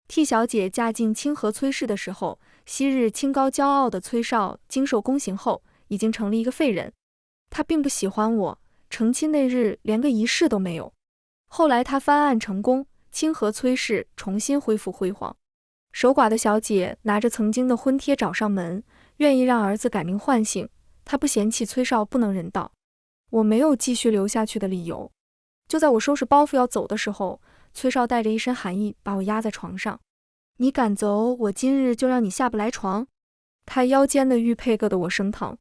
T 小姐嫁进清河崔氏的时候，昔日清高骄傲的崔少经受宫刑后，已经成了一个废人。他并不喜欢我，成亲那日连个仪式都没有。后来他翻案成功，清河崔氏重新恢复辉煌。守寡的小姐拿着曾经的婚帖找上门，愿意让儿子改名换姓。她不嫌弃崔少不能人道。我没有继续留下去的理由。就在我收拾包袱要走的时候，崔少带着一身寒意把我压在床上。你敢走，我今日就让你下不来床。他腰间的玉佩硌得我生疼。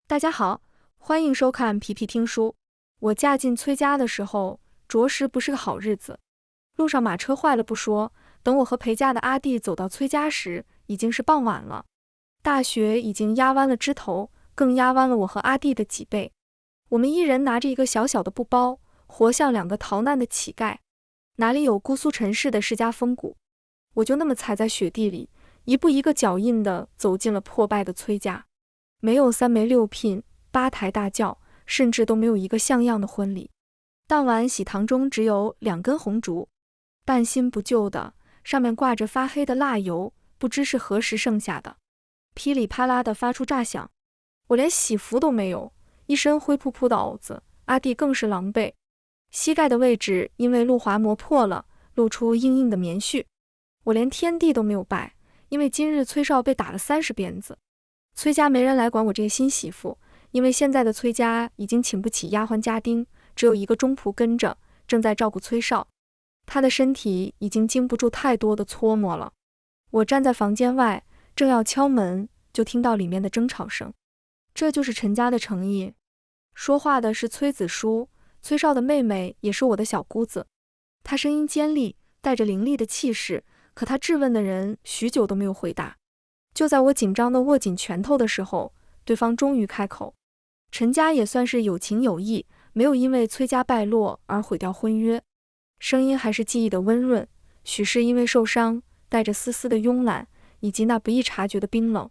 大家好，欢迎收看皮皮听书。我嫁进崔家的时候，着实不是个好日子。路上马车坏了不说，等我和陪嫁的阿弟走到崔家时，已经是傍晚了。大雪已经压弯了枝头，更压弯了我和阿弟的脊背。我们一人拿着一个小小的布包，活像两个逃难的乞丐，哪里有姑苏陈氏的世家风骨。我就那么踩在雪地里，一步一个脚印地走进了破败的崔家。没有3媒6聘8抬大轿，甚至都没有一个像样的婚礼。当晚喜堂中只有2根红烛，半新不旧的，上面挂着发黑的蜡油，不知是何时剩下的，噼里啪啦地发出炸响。我连喜服都没有，一身灰扑扑的袄子，阿弟更是狼狈。膝盖的位置因为路滑磨破了，露出硬硬的棉絮。我连天地都没有拜，因为今日崔少被打了30鞭子。崔家没人来管我这个新媳妇，因为现在的崔家已经请不起丫鬟家丁，只有一个中仆跟着，正在照顾崔少。他的身体已经经不住太多的搓磨了。我站在房间外，正要敲门，就听到里面的争吵声。这就是陈家的诚意。说话的是崔子书，崔少的妹妹，也是我的小姑子。她声音尖利，带着凌厉的气势，可她质问的人许久都没有回答。就在我紧张地握紧拳头的时候，对方终于开口。陈家也算是有情有义，没有因为崔家败落而毁掉婚约。声音还是记忆的温润，许是因为受伤，带着丝丝的慵懒，以及那不易察觉的冰冷，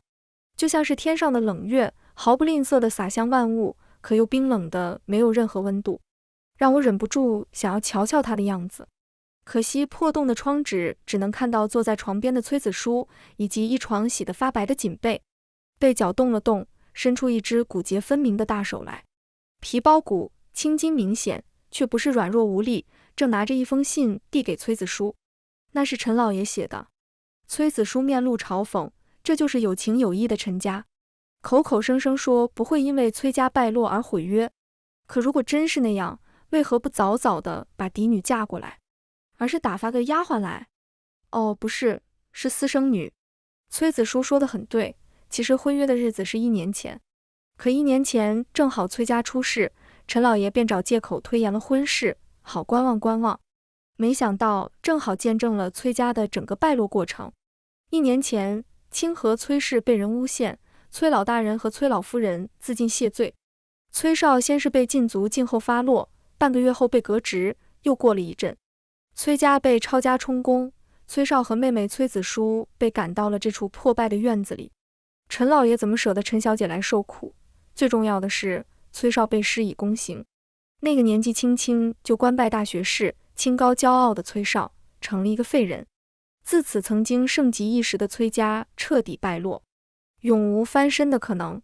就像是天上的冷月，毫不吝啬地洒向万物，可又冰冷的没有任何温度，让我忍不住想要瞧瞧他的样子。可惜破洞的窗纸只能看到坐在床边的崔子书，以及一床洗得发白的锦被。被脚动了动，伸出一只骨节分明的大手来，皮包骨，青筋明显，却不是软弱无力，正拿着一封信递给崔子书。那是陈老爷写的。崔子书面露嘲讽，这就是有情有义的陈家，口口声声说不会因为崔家败落而毁约。可如果真是那样，为何不早早的把嫡女嫁过来，而是打发个丫鬟来？哦，不是，是私生女。崔子书说得很对，其实婚约的日子是1年前，可1年前正好崔家出事，陈老爷便找借口推延了婚事，好观望观望。没想到正好见证了崔家的整个败落过程。1年前，清河崔氏被人诬陷，崔老大人和崔老夫人自尽谢罪。崔少先是被禁足静候发落，半个月后被革职，又过了一阵，崔家被抄家充公，崔少和妹妹崔子书被赶到了这处破败的院子里。陈老爷怎么舍得陈小姐来受苦？最重要的是，崔少被施以宫刑。那个年纪轻轻就官拜大学士、清高骄傲的崔少，成了一个废人。自此，曾经盛极一时的崔家彻底败落，永无翻身的可能。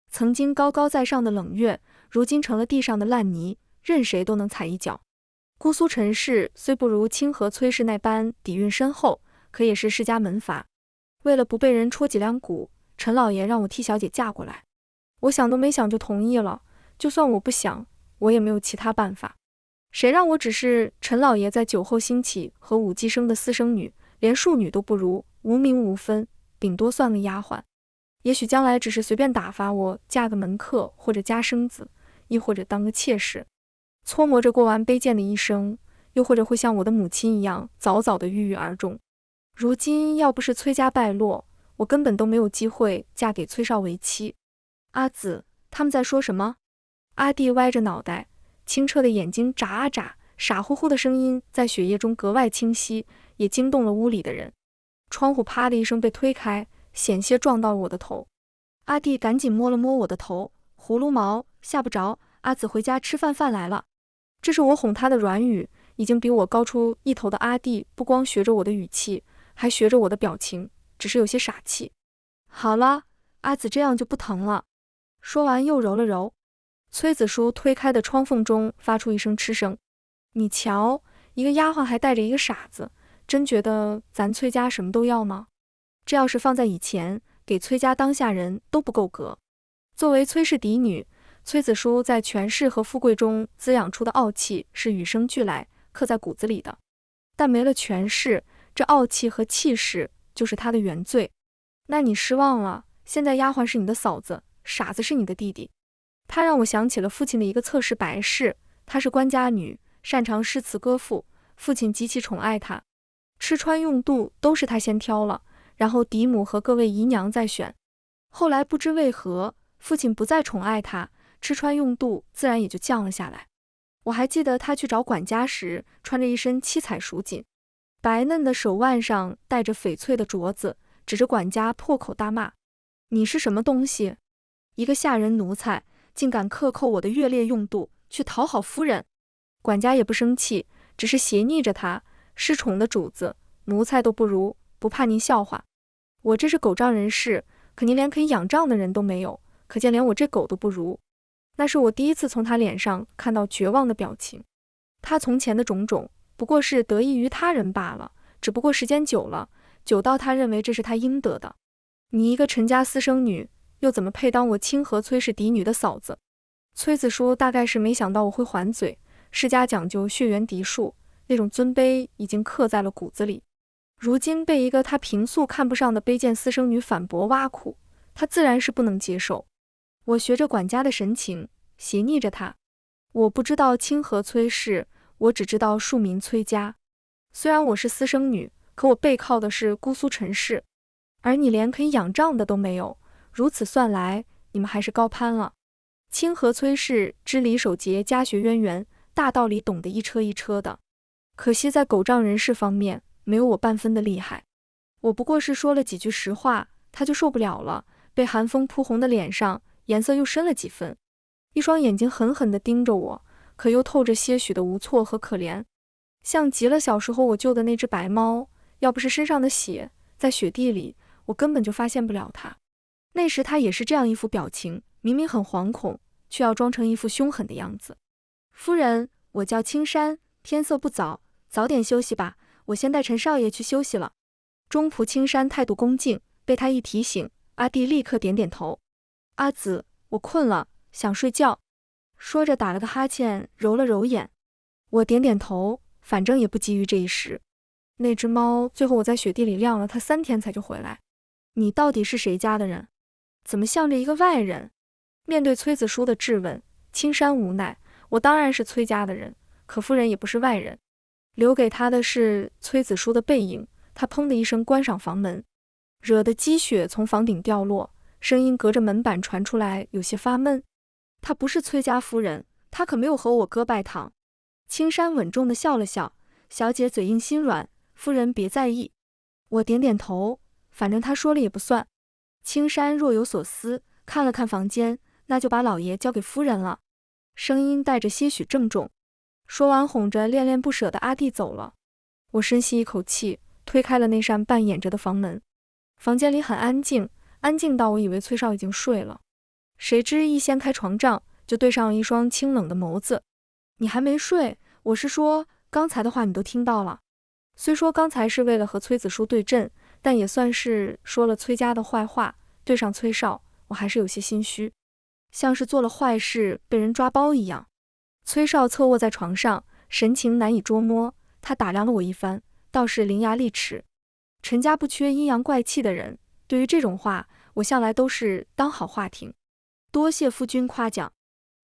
曾经高高在上的冷月，如今成了地上的烂泥，任谁都能踩一脚。姑苏陈氏虽不如清河崔氏那般底蕴深厚，可也是世家门阀。为了不被人戳脊梁骨，陈老爷让我替小姐嫁过来。我想都没想就同意了，就算我不想，我也没有其他办法。谁让我只是陈老爷在酒后兴起和武姬生的私生女，连庶女都不如，无名无分，顶多算个丫鬟。也许将来只是随便打发我嫁个门客，或者家生子，亦或者当个妾室，搓磨着过完卑贱的一生，又或者会像我的母亲一样早早的郁郁而终。如今要不是崔家败落，我根本都没有机会嫁给崔少为妻。阿紫，他们在说什么？阿弟歪着脑袋，清澈的眼睛眨啊眨，傻乎乎的声音在雪夜中格外清晰，也惊动了屋里的人。窗户啪的一声被推开，险些撞到了我的头。阿弟赶紧摸了摸我的头，葫芦毛，吓不着，阿紫回家吃饭饭来了。这是我哄他的软语，已经比我高出一头的阿弟不光学着我的语气，还学着我的表情，只是有些傻气。好了，阿紫这样就不疼了。说完又揉了揉。崔子舒推开的窗缝中发出一声嗤声。你瞧，一个丫鬟还带着一个傻子，真觉得咱崔家什么都要吗？这要是放在以前，给崔家当下人都不够格。作为崔氏嫡女，崔子舒在权势和富贵中滋养出的傲气是与生俱来，刻在骨子里的。但没了权势，这傲气和气势就是她的原罪。那你失望了，现在丫鬟是你的嫂子，傻子是你的弟弟。他让我想起了父亲的一个侧室白氏，她是官家女，擅长诗词歌赋，父亲极其宠爱她，吃穿用度都是他先挑了，然后嫡母和各位姨娘再选。后来不知为何，父亲不再宠爱她，吃穿用度自然也就降了下来。我还记得他去找管家时，穿着一身七彩蜀锦，白嫩的手腕上戴着翡翠的镯子，指着管家破口大骂：你是什么东西？一个下人奴才，竟敢克扣我的月猎用度，去讨好夫人。管家也不生气，只是斜睨着他，失宠的主子，奴才都不如，不怕您笑话。我这是狗仗人势，可您连可以仰仗的人都没有，可见连我这狗都不如。那是我第一次从他脸上看到绝望的表情。他从前的种种，不过是得益于他人罢了，只不过时间久了，久到他认为这是他应得的。你一个陈家私生女，又怎么配当我清河崔氏嫡女的嫂子？崔子舒大概是没想到我会还嘴，世家讲究血缘嫡庶，那种尊卑已经刻在了骨子里。如今被一个他平素看不上的卑贱私生女反驳挖苦，他自然是不能接受。我学着管家的神情，斜睨着他。我不知道清河崔氏，我只知道庶民崔家。虽然我是私生女，可我背靠的是姑苏陈氏，而你连可以仰仗的都没有，如此算来，你们还是高攀了。清河崔氏知礼守节，家学渊源，大道理懂得一车一车的，可惜在狗仗人势方面没有我半分的厉害。我不过是说了几句实话，他就受不了了，被寒风扑红的脸上颜色又深了几分，一双眼睛狠狠地盯着我，可又透着些许的无措和可怜，像极了小时候我救的那只白猫，要不是身上的血在雪地里，我根本就发现不了它。那时他也是这样一副表情，明明很惶恐，却要装成一副凶狠的样子。夫人，我叫青山，天色不早，早点休息吧，我先带陈少爷去休息了。中仆青山态度恭敬，被他一提醒，阿弟立刻点点头。阿紫，我困了，想睡觉。说着打了个哈欠，揉了揉眼。我点点头，反正也不急于这一时。那只猫最后我在雪地里晾了它3天才就回来。你到底是谁家的人？怎么向着一个外人？面对崔子舒的质问，青山无奈，我当然是崔家的人，可夫人也不是外人。留给他的是崔子舒的背影，他砰的一声关上房门，惹得积雪从房顶掉落，声音隔着门板传出来，有些发闷。她不是崔家夫人，她可没有和我哥拜堂。青山稳重地笑了笑，小姐嘴硬心软，夫人别在意。我点点头，反正他说了也不算。青山若有所思，看了看房间，那就把老爷交给夫人了，声音带着些许郑重。说完哄着恋恋不舍的阿弟走了。我深吸一口气，推开了那扇半掩着的房门。房间里很安静，安静到我以为崔少已经睡了，谁知一掀开床帐，就对上了一双清冷的眸子。你还没睡？我是说，刚才的话你都听到了。虽说刚才是为了和崔子舒对阵，但也算是说了崔家的坏话，对上崔少，我还是有些心虚，像是做了坏事被人抓包一样。崔少侧卧在床上，神情难以捉摸，他打量了我一番，倒是伶牙俐齿。陈家不缺阴阳怪气的人，对于这种话，我向来都是当好话听。多谢夫君夸奖。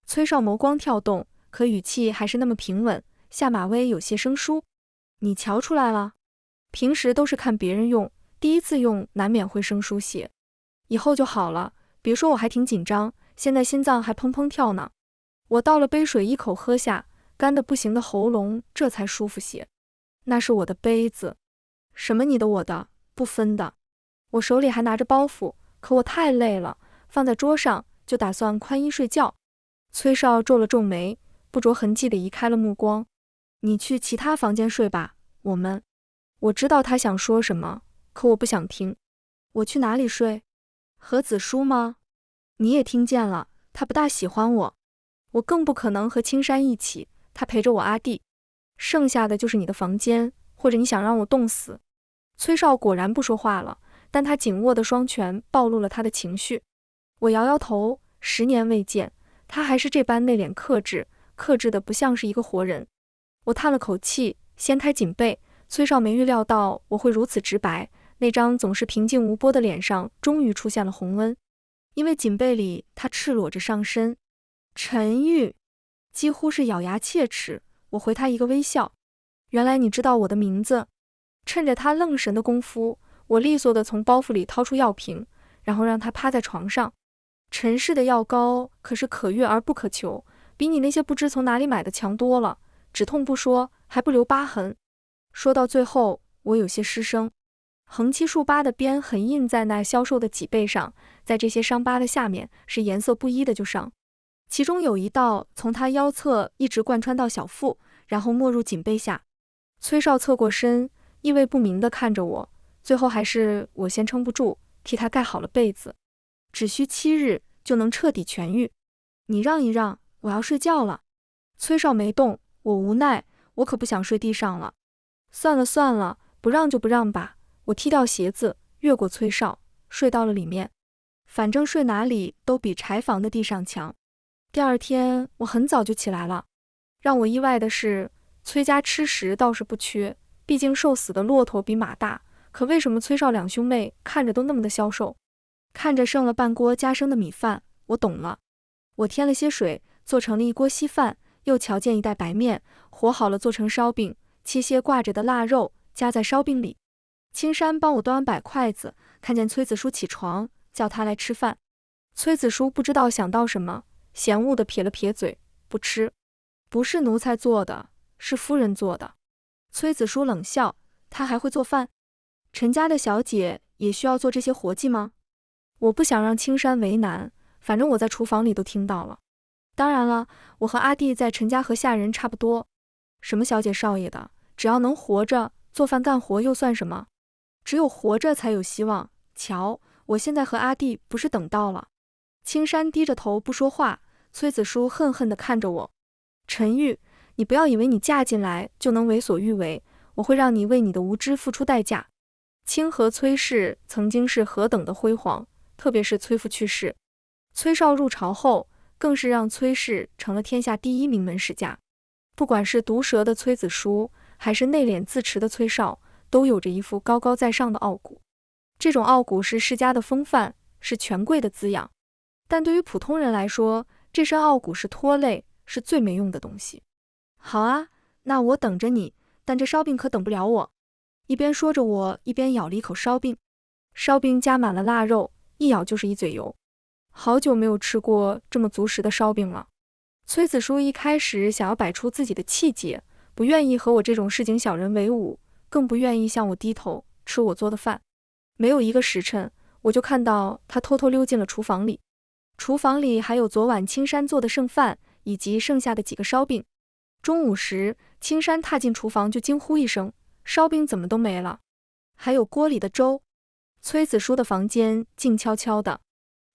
崔少眸光跳动，可语气还是那么平稳，下马威有些生疏。你瞧出来了？平时都是看别人用，第一次用难免会生疏些，以后就好了。别说我还挺紧张，现在心脏还砰砰跳呢。我倒了杯水一口喝下，干得不行的喉咙这才舒服些。那是我的杯子。什么你的我的，不分的。我手里还拿着包袱，可我太累了，放在桌上就打算宽衣睡觉。崔少皱了皱眉，不着痕迹地移开了目光。你去其他房间睡吧，我知道他想说什么，可我不想听。我去哪里睡？和子舒吗？你也听见了，他不大喜欢我。我更不可能和青山一起，他陪着我阿弟。剩下的就是你的房间，或者你想让我冻死。崔少果然不说话了，但他紧握的双拳暴露了他的情绪。我摇摇头，10年未见，他还是这般内敛克制，克制的不像是一个活人。我叹了口气，掀开锦被，崔少没预料到我会如此直白，那张总是平静无波的脸上终于出现了红温。因为锦被里他赤裸着上身。陈玉，几乎是咬牙切齿，我回他一个微笑。原来你知道我的名字。趁着他愣神的功夫，我利索地从包袱里掏出药瓶，然后让他趴在床上。陈氏的药膏可是可遇而不可求，比你那些不知从哪里买的强多了，止痛不说，还不留疤痕。说到最后，我有些失声。横七竖八的边痕印在那消瘦的脊背上，在这些伤疤的下面是颜色不一的旧伤，其中有一道从他腰侧一直贯穿到小腹，然后没入颈背下。崔少侧过身，意味不明地看着我，最后还是我先撑不住，替他盖好了被子。只需7日就能彻底痊愈。你让一让，我要睡觉了。崔少没动，我无奈，我可不想睡地上了。算了算了，不让就不让吧。我踢掉鞋子，越过崔少，睡到了里面。反正睡哪里都比柴房的地上强。第二天我很早就起来了。让我意外的是，崔家吃食倒是不缺，毕竟瘦死的骆驼比马大，可为什么崔少两兄妹看着都那么的消瘦？看着剩了半锅加生的米饭，我懂了。我添了些水，做成了一锅稀饭，又瞧见一袋白面，和好了做成烧饼，切些挂着的腊肉，夹在烧饼里。青山帮我端完摆筷子，看见崔子舒起床，叫他来吃饭。崔子舒不知道想到什么，嫌恶地撇了撇嘴，不吃。不是奴才做的，是夫人做的。崔子舒冷笑，他还会做饭？陈家的小姐也需要做这些活计吗？我不想让青山为难，反正我在厨房里都听到了。当然了，我和阿弟在陈家和下人差不多，什么小姐少爷的，只要能活着，做饭干活又算什么？只有活着才有希望。瞧，我现在和阿弟不是等到了。青山低着头不说话，崔子舒恨恨地看着我。陈玉，你不要以为你嫁进来就能为所欲为，我会让你为你的无知付出代价。清河崔氏曾经是何等的辉煌，特别是崔父去世，崔少入朝后，更是让崔氏成了天下第一名门世家。不管是毒舌的崔子舒，还是内敛自持的崔少，都有着一副高高在上的傲骨。这种傲骨是世家的风范，是权贵的滋养。但对于普通人来说，这身傲骨是拖累，是最没用的东西。好啊，那我等着你，但这烧饼可等不了我。一边说着，我一边咬了一口烧饼。烧饼加满了腊肉，一咬就是一嘴油。好久没有吃过这么足食的烧饼了。崔子舒一开始想要摆出自己的气节，不愿意和我这种市井小人为伍，更不愿意向我低头吃我做的饭。没有1个时辰，我就看到他偷偷溜进了厨房里。厨房里还有昨晚青山做的剩饭，以及剩下的几个烧饼。中午时，青山踏进厨房就惊呼一声，烧饼怎么都没了，还有锅里的粥。崔子舒的房间静悄悄的，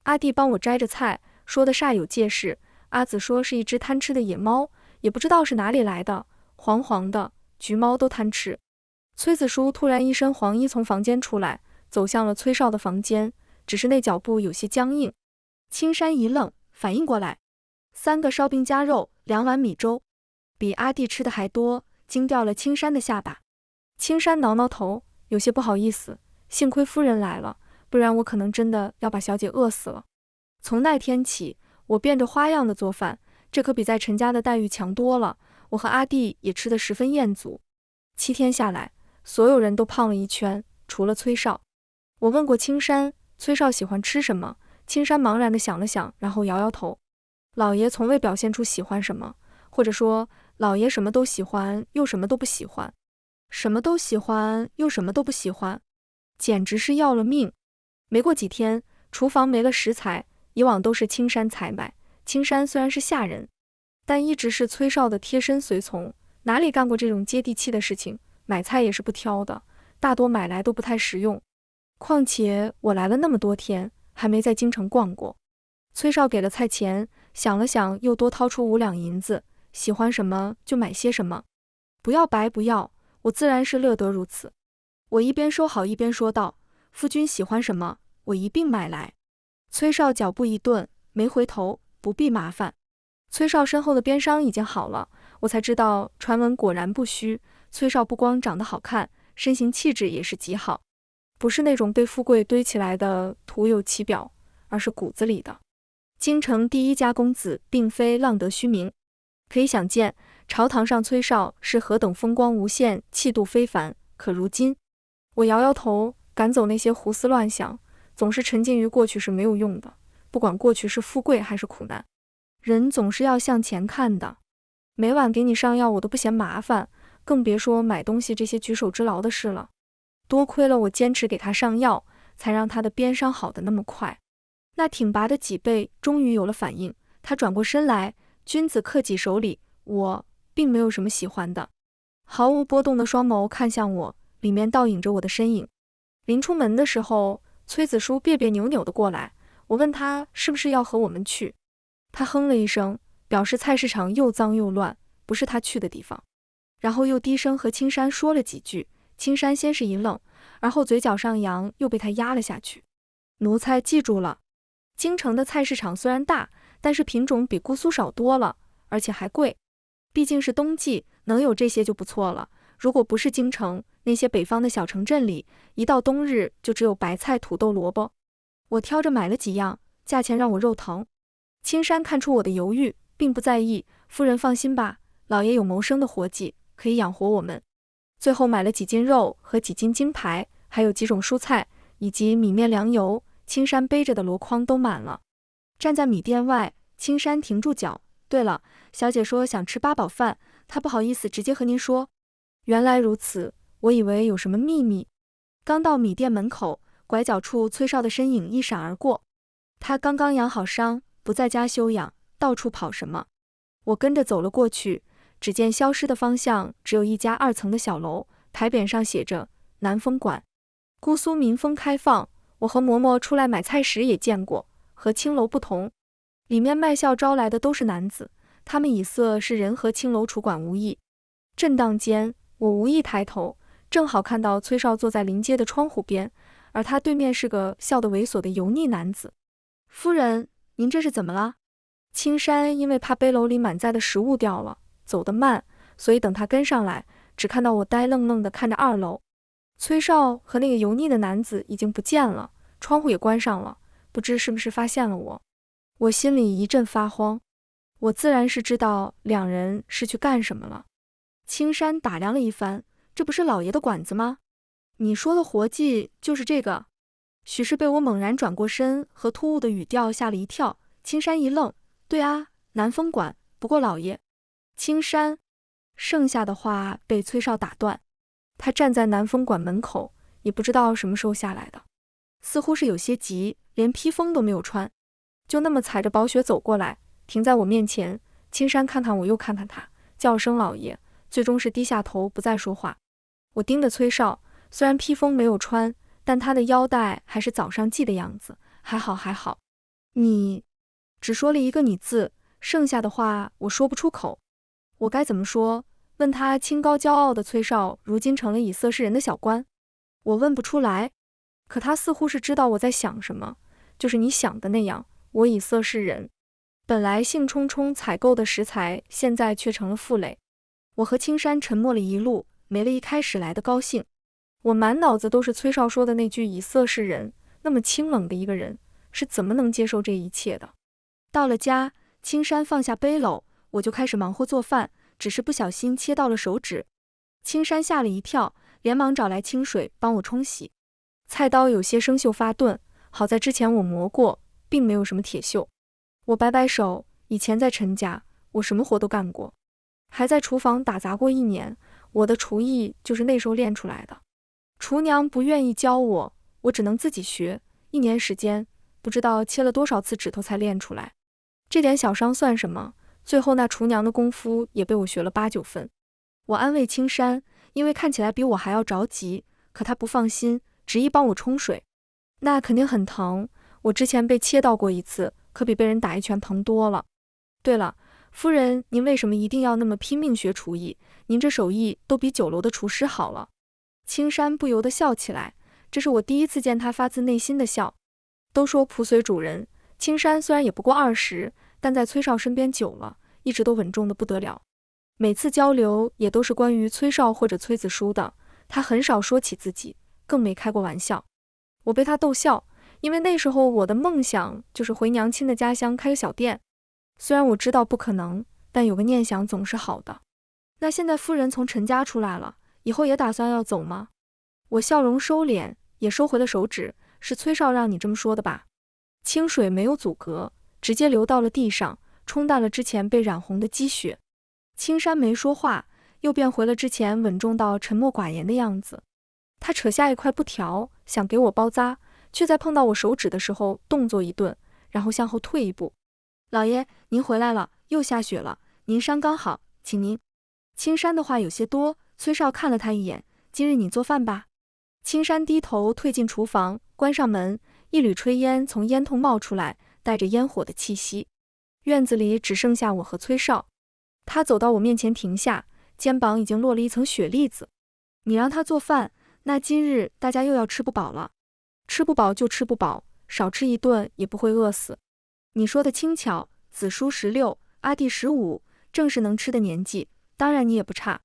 阿弟帮我摘着菜，说的煞有介事。阿紫说是一只贪吃的野猫，也不知道是哪里来的，黄黄的，橘猫都贪吃。崔子舒突然一身黄衣从房间出来，走向了崔少的房间，只是那脚步有些僵硬。青山一愣，反应过来，3个烧饼加肉，2碗米粥，比阿弟吃的还多，惊掉了青山的下巴。青山挠挠头，有些不好意思，幸亏夫人来了，不然我可能真的要把小姐饿死了。从那天起，我变着花样的做饭，这可比在陈家的待遇强多了，我和阿弟也吃得十分厌足。7天下来，所有人都胖了一圈，除了崔少。我问过青山，崔少喜欢吃什么？青山茫然地想了想，然后摇摇头。老爷从未表现出喜欢什么，或者说，老爷什么都喜欢，又什么都不喜欢。什么都喜欢，又什么都不喜欢，简直是要了命。没过几天，厨房没了食材，以往都是青山采买。青山虽然是下人，但一直是崔少的贴身随从，哪里干过这种接地气的事情，买菜也是不挑的，大多买来都不太实用，况且我来了那么多天，还没在京城逛过。崔少给了菜钱，想了想，又多掏出5两银子，喜欢什么就买些什么。不要白不要，我自然是乐得如此。我一边收好一边说道：“夫君喜欢什么，我一并买来。”崔少脚步一顿，没回头，不必麻烦。崔少身后的鞭伤已经好了，我才知道传闻果然不虚。崔少不光长得好看，身形气质也是极好，不是那种被富贵堆起来的徒有其表，而是骨子里的。京城第一家公子并非浪得虚名，可以想见朝堂上崔少是何等风光无限，气度非凡。可如今，我摇摇头，赶走那些胡思乱想，总是沉浸于过去是没有用的，不管过去是富贵还是苦难，人总是要向前看的。每晚给你上药我都不嫌麻烦，更别说买东西这些举手之劳的事了。多亏了我坚持给他上药，才让他的鞭伤好得那么快。那挺拔的脊背终于有了反应，他转过身来，君子克己手里，我并没有什么喜欢的。毫无波动的双眸看向我，里面倒影着我的身影。临出门的时候，崔子书别别扭扭的过来，我问他是不是要和我们去，他哼了一声，表示菜市场又脏又乱，不是他去的地方。然后又低声和青山说了几句，青山先是一愣，而后嘴角上扬，又被他压了下去。奴才记住了。京城的菜市场虽然大，但是品种比姑苏少多了，而且还贵。毕竟是冬季，能有这些就不错了。如果不是京城，那些北方的小城镇里，一到冬日就只有白菜、土豆、萝卜。我挑着买了几样，价钱让我肉疼。青山看出我的犹豫，并不在意。夫人放心吧，老爷有谋生的活计，可以养活我们。最后买了几斤肉和几斤金牌，还有几种蔬菜，以及米面粮油。青山背着的箩筐都满了。站在米店外，青山停住脚。对了，小姐说想吃八宝饭，她不好意思直接和您说。原来如此，我以为有什么秘密。刚到米店门口，拐角处崔少的身影一闪而过。他刚刚养好伤，不在家休养，到处跑什么？我跟着走了过去，只见消失的方向只有一家2层的小楼，牌匾上写着南风馆。姑苏民风开放，我和嬷嬷出来买菜时也见过，和青楼不同，里面卖笑招来的都是男子，他们以色是人和青楼楚馆无异。震荡间，我无意抬头，正好看到崔少坐在临街的窗户边，而他对面是个笑得猥琐的油腻男子。夫人，您这是怎么了？青山因为怕背篓里满载的食物掉了，走得慢，所以等他跟上来，只看到我呆愣愣地看着2楼。崔少和那个油腻的男子已经不见了，窗户也关上了，不知是不是发现了我。我心里一阵发慌，我自然是知道2人是去干什么了。青山打量了一番，这不是老爷的馆子吗？你说的活计就是这个？许是被我猛然转过身和突兀的语调吓了一跳，青山一愣，对啊，南风馆，不过老爷。青山，剩下的话被崔少打断。他站在南风馆门口，也不知道什么时候下来的，似乎是有些急，连披风都没有穿，就那么踩着薄雪走过来，停在我面前。青山看看我又看看他，叫声老爷，最终是低下头不再说话。我盯着崔少，虽然披风没有穿，但他的腰带还是早上系的样子，还好还好。你，只说了一个你字，剩下的话我说不出口。我该怎么说？问他清高骄傲的崔少如今成了以色侍人的小官，我问不出来，可他似乎是知道我在想什么，就是你想的那样，我以色侍人。本来兴冲冲采购的食材，现在却成了负累。我和青山沉默了一路，没了一开始来的高兴。我满脑子都是崔少说的那句以色侍人，那么清冷的一个人，是怎么能接受这一切的？到了家，青山放下背篓，我就开始忙活做饭，只是不小心切到了手指。青山吓了一跳，连忙找来清水帮我冲洗。菜刀有些生锈发钝，好在之前我磨过，并没有什么铁锈。我摆摆手，以前在陈家，我什么活都干过，还在厨房打杂过1年，我的厨艺就是那时候练出来的。厨娘不愿意教我，我只能自己学，1年时间，不知道切了多少次指头才练出来。这点小伤算什么？最后那厨娘的功夫也被我学了8、9分。我安慰青山，因为看起来比我还要着急，可他不放心，执意帮我冲水。那肯定很疼，我之前被切到过一次，可比被人打一拳疼多了。对了，夫人，您为什么一定要那么拼命学厨艺？您这手艺都比酒楼的厨师好了。青山不由得笑起来，这是我第一次见他发自内心的笑。都说仆随主人，青山虽然也不过20，但在崔少身边久了，一直都稳重的不得了。每次交流也都是关于崔少或者崔子书的，他很少说起自己，更没开过玩笑。我被他逗笑，因为那时候我的梦想就是回娘亲的家乡开个小店。虽然我知道不可能，但有个念想总是好的。那现在夫人从陈家出来了，以后也打算要走吗？我笑容收敛，也收回了手指。是崔少让你这么说的吧？清水没有阻隔，直接流到了地上，冲淡了之前被染红的积雪。青山没说话，又变回了之前稳重到沉默寡言的样子。他扯下一块布条，想给我包扎，却在碰到我手指的时候动作一顿，然后向后退一步。老爷，您回来了，又下雪了，您伤刚好，请您。青山的话有些多，崔少看了他一眼，今日你做饭吧。青山低头退进厨房，关上门，一缕炊烟从烟筒冒出来，带着烟火的气息。院子里只剩下我和崔少。他走到我面前停下，肩膀已经落了一层雪粒子。你让他做饭，那今日大家又要吃不饱了。吃不饱就吃不饱，少吃一顿也不会饿死。你说的轻巧，子书16，阿弟15，正是能吃的年纪，当然你也不差。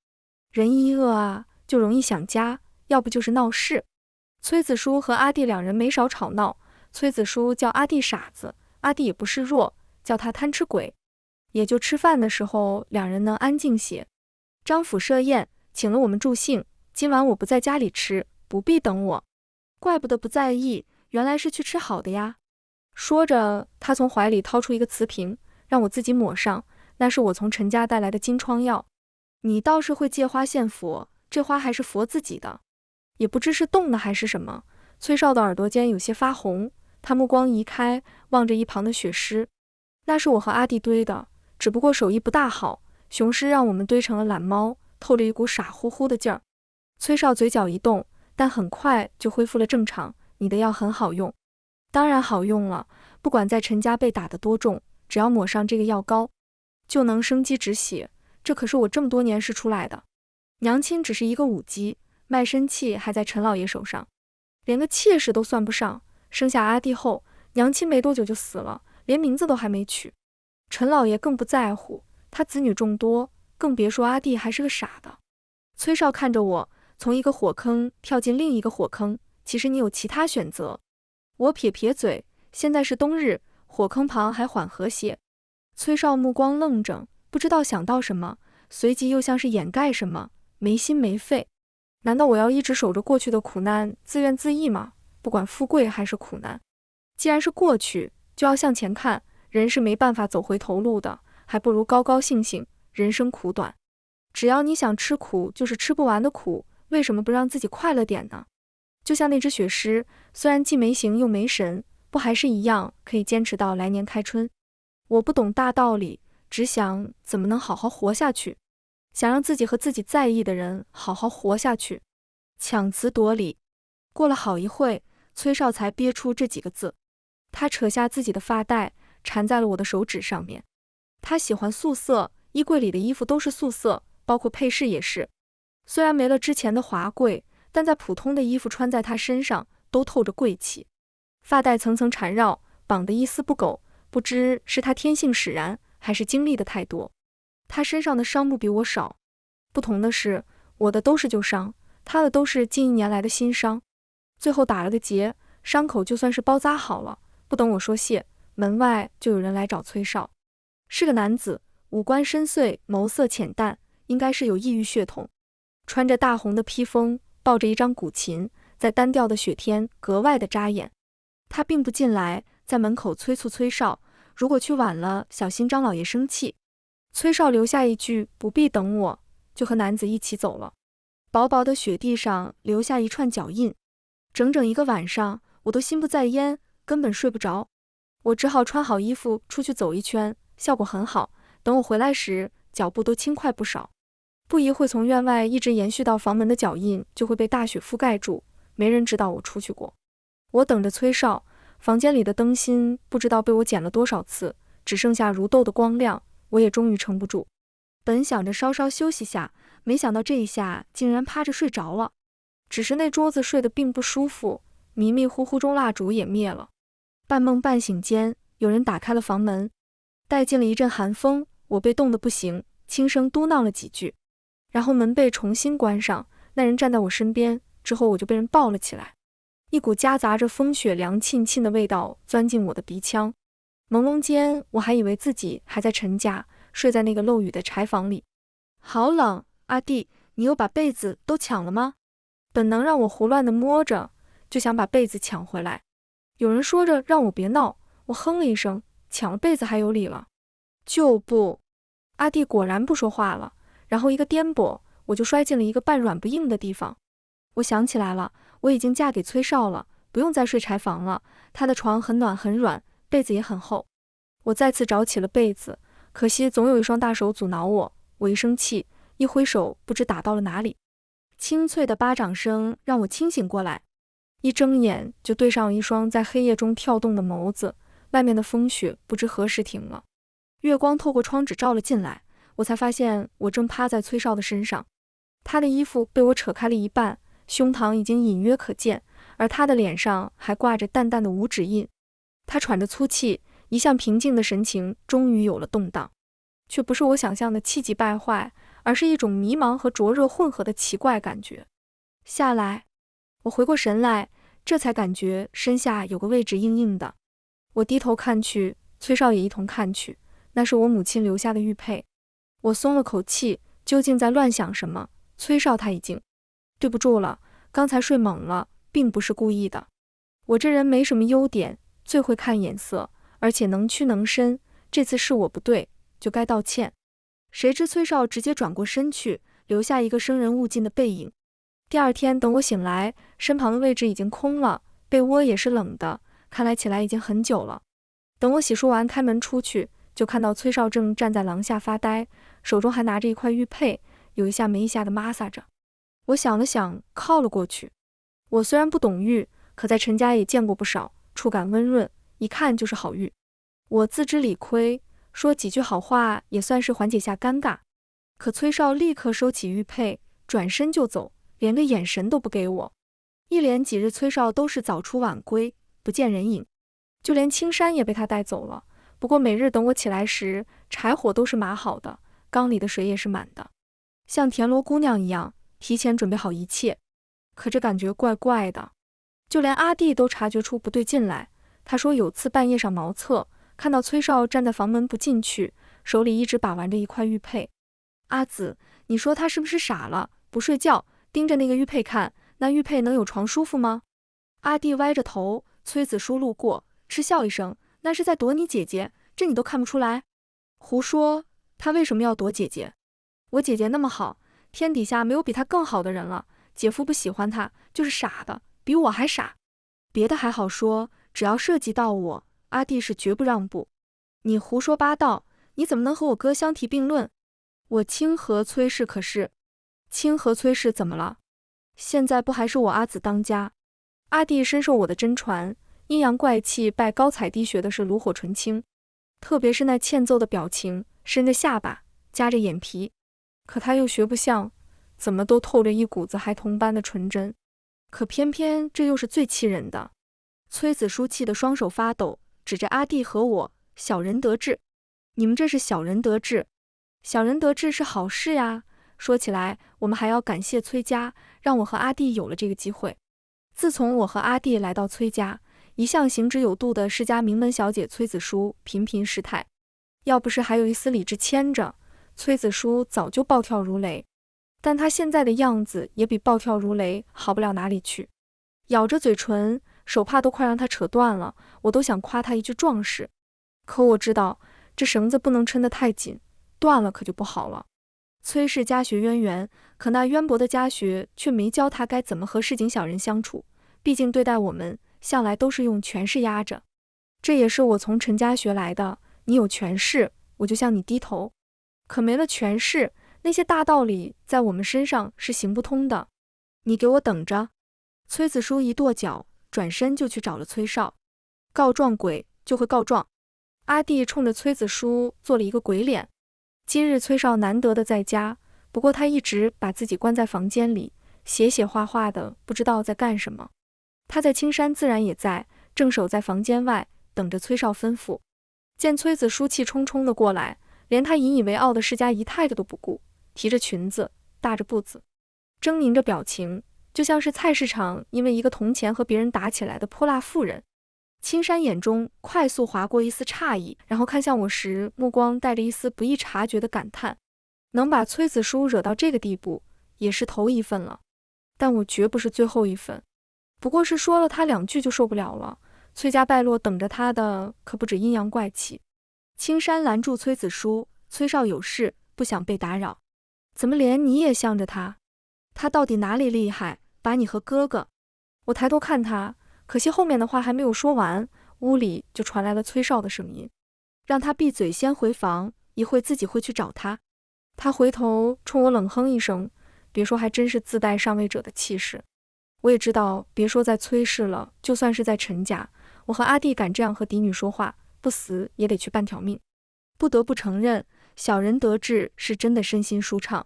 人一饿啊，就容易想家，要不就是闹事。崔子书和阿弟两人没少吵闹，崔子书叫阿弟傻子，阿弟也不示弱，叫他贪吃鬼。也就吃饭的时候，两人能安静些。张府设宴，请了我们助兴，今晚我不在家里吃，不必等我。怪不得不在意，原来是去吃好的呀。说着，他从怀里掏出一个瓷瓶，让我自己抹上，那是我从陈家带来的金疮药。你倒是会借花献佛，这花还是佛自己的。也不知是冻的还是什么，崔少的耳朵间有些发红，他目光移开，望着一旁的血尸。那是我和阿弟堆的，只不过手艺不大好，雄狮让我们堆成了懒猫，透着一股傻乎乎的劲儿。崔少嘴角一动，但很快就恢复了正常。你的药很好用。当然好用了，不管在陈家被打得多重，只要抹上这个药膏，就能生机止血。这可是我这么多年试出来的。娘亲只是一个武姬，卖身契还在陈老爷手上，连个妾室都算不上。生下阿弟后，娘亲没多久就死了，连名字都还没取。陈老爷更不在乎，他子女众多，更别说阿弟还是个傻的。崔少看着我，从一个火坑跳进另一个火坑，其实你有其他选择。我撇撇嘴，现在是冬日，火坑旁还缓和些。崔少目光愣怔，不知道想到什么，随即又像是掩盖什么，没心没肺。难道我要一直守着过去的苦难，自怨自艾吗？不管富贵还是苦难，既然是过去，就要向前看。人是没办法走回头路的，还不如高高兴兴。人生苦短，只要你想吃苦，就是吃不完的苦，为什么不让自己快乐点呢？就像那只雪狮，虽然既没形又没神，不还是一样可以坚持到来年开春？我不懂大道理，只想怎么能好好活下去，想让自己和自己在意的人好好活下去。强词夺理。过了好一会，崔少才憋出这几个字。他扯下自己的发带，缠在了我的手指上面。他喜欢素色，衣柜里的衣服都是素色，包括配饰也是。虽然没了之前的华贵，但在普通的衣服穿在他身上都透着贵气。发带层层缠绕，绑得一丝不苟，不知是他天性使然，还是经历的太多。他身上的伤不比我少，不同的是，我的都是旧伤，他的都是近1年来的新伤。最后打了个结，伤口就算是包扎好了。不等我说谢，门外就有人来找崔少。是个男子，五官深邃，眸色浅淡，应该是有异域血统。穿着大红的披风，抱着一张古琴，在单调的雪天格外的扎眼。他并不进来，在门口催促崔少，如果去晚了，小心张老爷生气。崔少留下一句不必等我，就和男子一起走了。薄薄的雪地上留下一串脚印，整整一个晚上，我都心不在焉，根本睡不着。我只好穿好衣服出去走一圈，效果很好。等我回来时，脚步都轻快不少。不一会从院外一直延续到房门的脚印就会被大雪覆盖住，没人知道我出去过。我等着崔少，房间里的灯芯不知道被我剪了多少次，只剩下如豆的光亮，我也终于撑不住。本想着稍稍休息下，没想到这一下竟然趴着睡着了。只是那桌子睡得并不舒服，迷迷糊糊中蜡烛也灭了。半梦半醒间，有人打开了房门，带进了一阵寒风，我被冻得不行，轻声嘟囔了几句，然后门被重新关上。那人站在我身边，之后我就被人抱了起来，一股夹杂着风雪凉沁沁的味道钻进我的鼻腔。朦胧间，我还以为自己还在陈家，睡在那个漏雨的柴房里。好冷，阿弟，你又把被子都抢了吗？本能让我胡乱地摸着，就想把被子抢回来。有人说着让我别闹，我哼了一声，抢了被子还有理了？就不。阿弟果然不说话了，然后一个颠簸，我就摔进了一个半软不硬的地方。我想起来了，我已经嫁给崔少了，不用再睡柴房了，他的床很暖很软，被子也很厚。我再次找起了被子，可惜总有一双大手阻挠我，我一生气，一挥手不知打到了哪里。清脆的巴掌声让我清醒过来，一睁眼就对上了一双在黑夜中跳动的眸子，外面的风雪不知何时停了。月光透过窗纸照了进来，我才发现我正趴在崔少的身上，他的衣服被我扯开了一半，胸膛已经隐约可见，而他的脸上还挂着淡淡的五指印。他喘着粗气，一向平静的神情终于有了动荡，却不是我想象的气急败坏，而是一种迷茫和灼热混合的奇怪感觉。下来，我回过神来，这才感觉身下有个位置硬硬的。我低头看去，崔少也一同看去，那是我母亲留下的玉佩。我松了口气，究竟在乱想什么？崔少他已经……对不住了，刚才睡懵了，并不是故意的。我这人没什么优点，最会看眼色，而且能屈能伸，这次是我不对，就该道歉。谁知崔少直接转过身去，留下一个生人勿近的背影。第二天等我醒来，身旁的位置已经空了，被窝也是冷的，看来起来已经很久了。等我洗漱完开门出去，就看到崔少正站在廊下发呆，手中还拿着一块玉佩，有一下没一下的摩挲着。我想了想，靠了过去。我虽然不懂玉，可在陈家也见过不少，触感温润，一看就是好玉。我自知理亏，说几句好话也算是缓解下尴尬。可崔少立刻收起玉佩，转身就走，连个眼神都不给我。一连几日崔少都是早出晚归，不见人影，就连青山也被他带走了。不过每日等我起来时，柴火都是码好的，缸里的水也是满的，像田螺姑娘一样提前准备好一切。可这感觉怪怪的，就连阿弟都察觉出不对劲来。他说有次半夜上茅厕，看到崔少站在房门不进去，手里一直把玩着一块玉佩。阿紫，你说他是不是傻了，不睡觉，盯着那个玉佩看，那玉佩能有床舒服吗？阿弟歪着头，崔子舒路过，嗤笑一声，那是在躲你姐姐，这你都看不出来？胡说，他为什么要躲姐姐？我姐姐那么好，天底下没有比她更好的人了，姐夫不喜欢她，就是傻的，比我还傻。别的还好说，只要涉及到我，阿弟是绝不让步。你胡说八道，你怎么能和我哥相提并论？我清河崔氏可是……清河崔氏怎么了？现在不还是我阿紫当家？阿弟深受我的真传，阴阳怪气拜高采低学的是炉火纯青，特别是那欠揍的表情，伸着下巴，夹着眼皮，可他又学不像，怎么都透着一股子孩童般的纯真。可偏偏这又是最气人的。崔子舒气得双手发抖，指着阿弟和我，小人得志。你们这是小人得志？小人得志是好事呀。说起来，我们还要感谢崔家，让我和阿弟有了这个机会。自从我和阿弟来到崔家，一向行之有度的世家名门小姐崔子舒频频失态，要不是还有一丝理智牵着，崔子舒早就暴跳如雷。但她现在的样子也比暴跳如雷好不了哪里去，咬着嘴唇，手帕都快让她扯断了，我都想夸她一句壮士。可我知道，这绳子不能抻得太紧，断了可就不好了。崔氏家学渊源，可那渊博的家学却没教他该怎么和市井小人相处，毕竟对待我们向来都是用权势压着。这也是我从陈家学来的，你有权势，我就向你低头。可没了权势，那些大道理在我们身上是行不通的。你给我等着！崔子舒一跺脚，转身就去找了崔少。告状鬼就会告状。阿弟冲着崔子书做了一个鬼脸。今日崔少难得的在家，不过他一直把自己关在房间里，写写画画的，不知道在干什么。他在青山自然也在，正守在房间外，等着崔少吩咐。见崔子书气冲冲的过来，连他引以为傲的世家姨太太都不顾，提着裙子，大着步子，狰狞着表情，就像是菜市场因为一个铜钱和别人打起来的泼辣妇人。青山眼中快速划过一丝诧异，然后看向我时，目光带着一丝不易察觉的感叹。能把崔子书惹到这个地步，也是头一份了，但我绝不是最后一份。不过是说了他2句就受不了了，崔家败落等着他的可不止阴阳怪气。青山拦住崔子书，崔少有事，不想被打扰。怎么连你也向着他？他到底哪里厉害，把你和哥哥……我抬头看他，可惜后面的话还没有说完，屋里就传来了崔少的声音，让他闭嘴先回房，一会自己会去找他。他回头冲我冷哼一声，别说还真是自带上位者的气势。我也知道，别说在崔氏了，就算是在陈家，我和阿弟敢这样和嫡女说话，不死也得去半条命。不得不承认，小人得志是真的身心舒畅，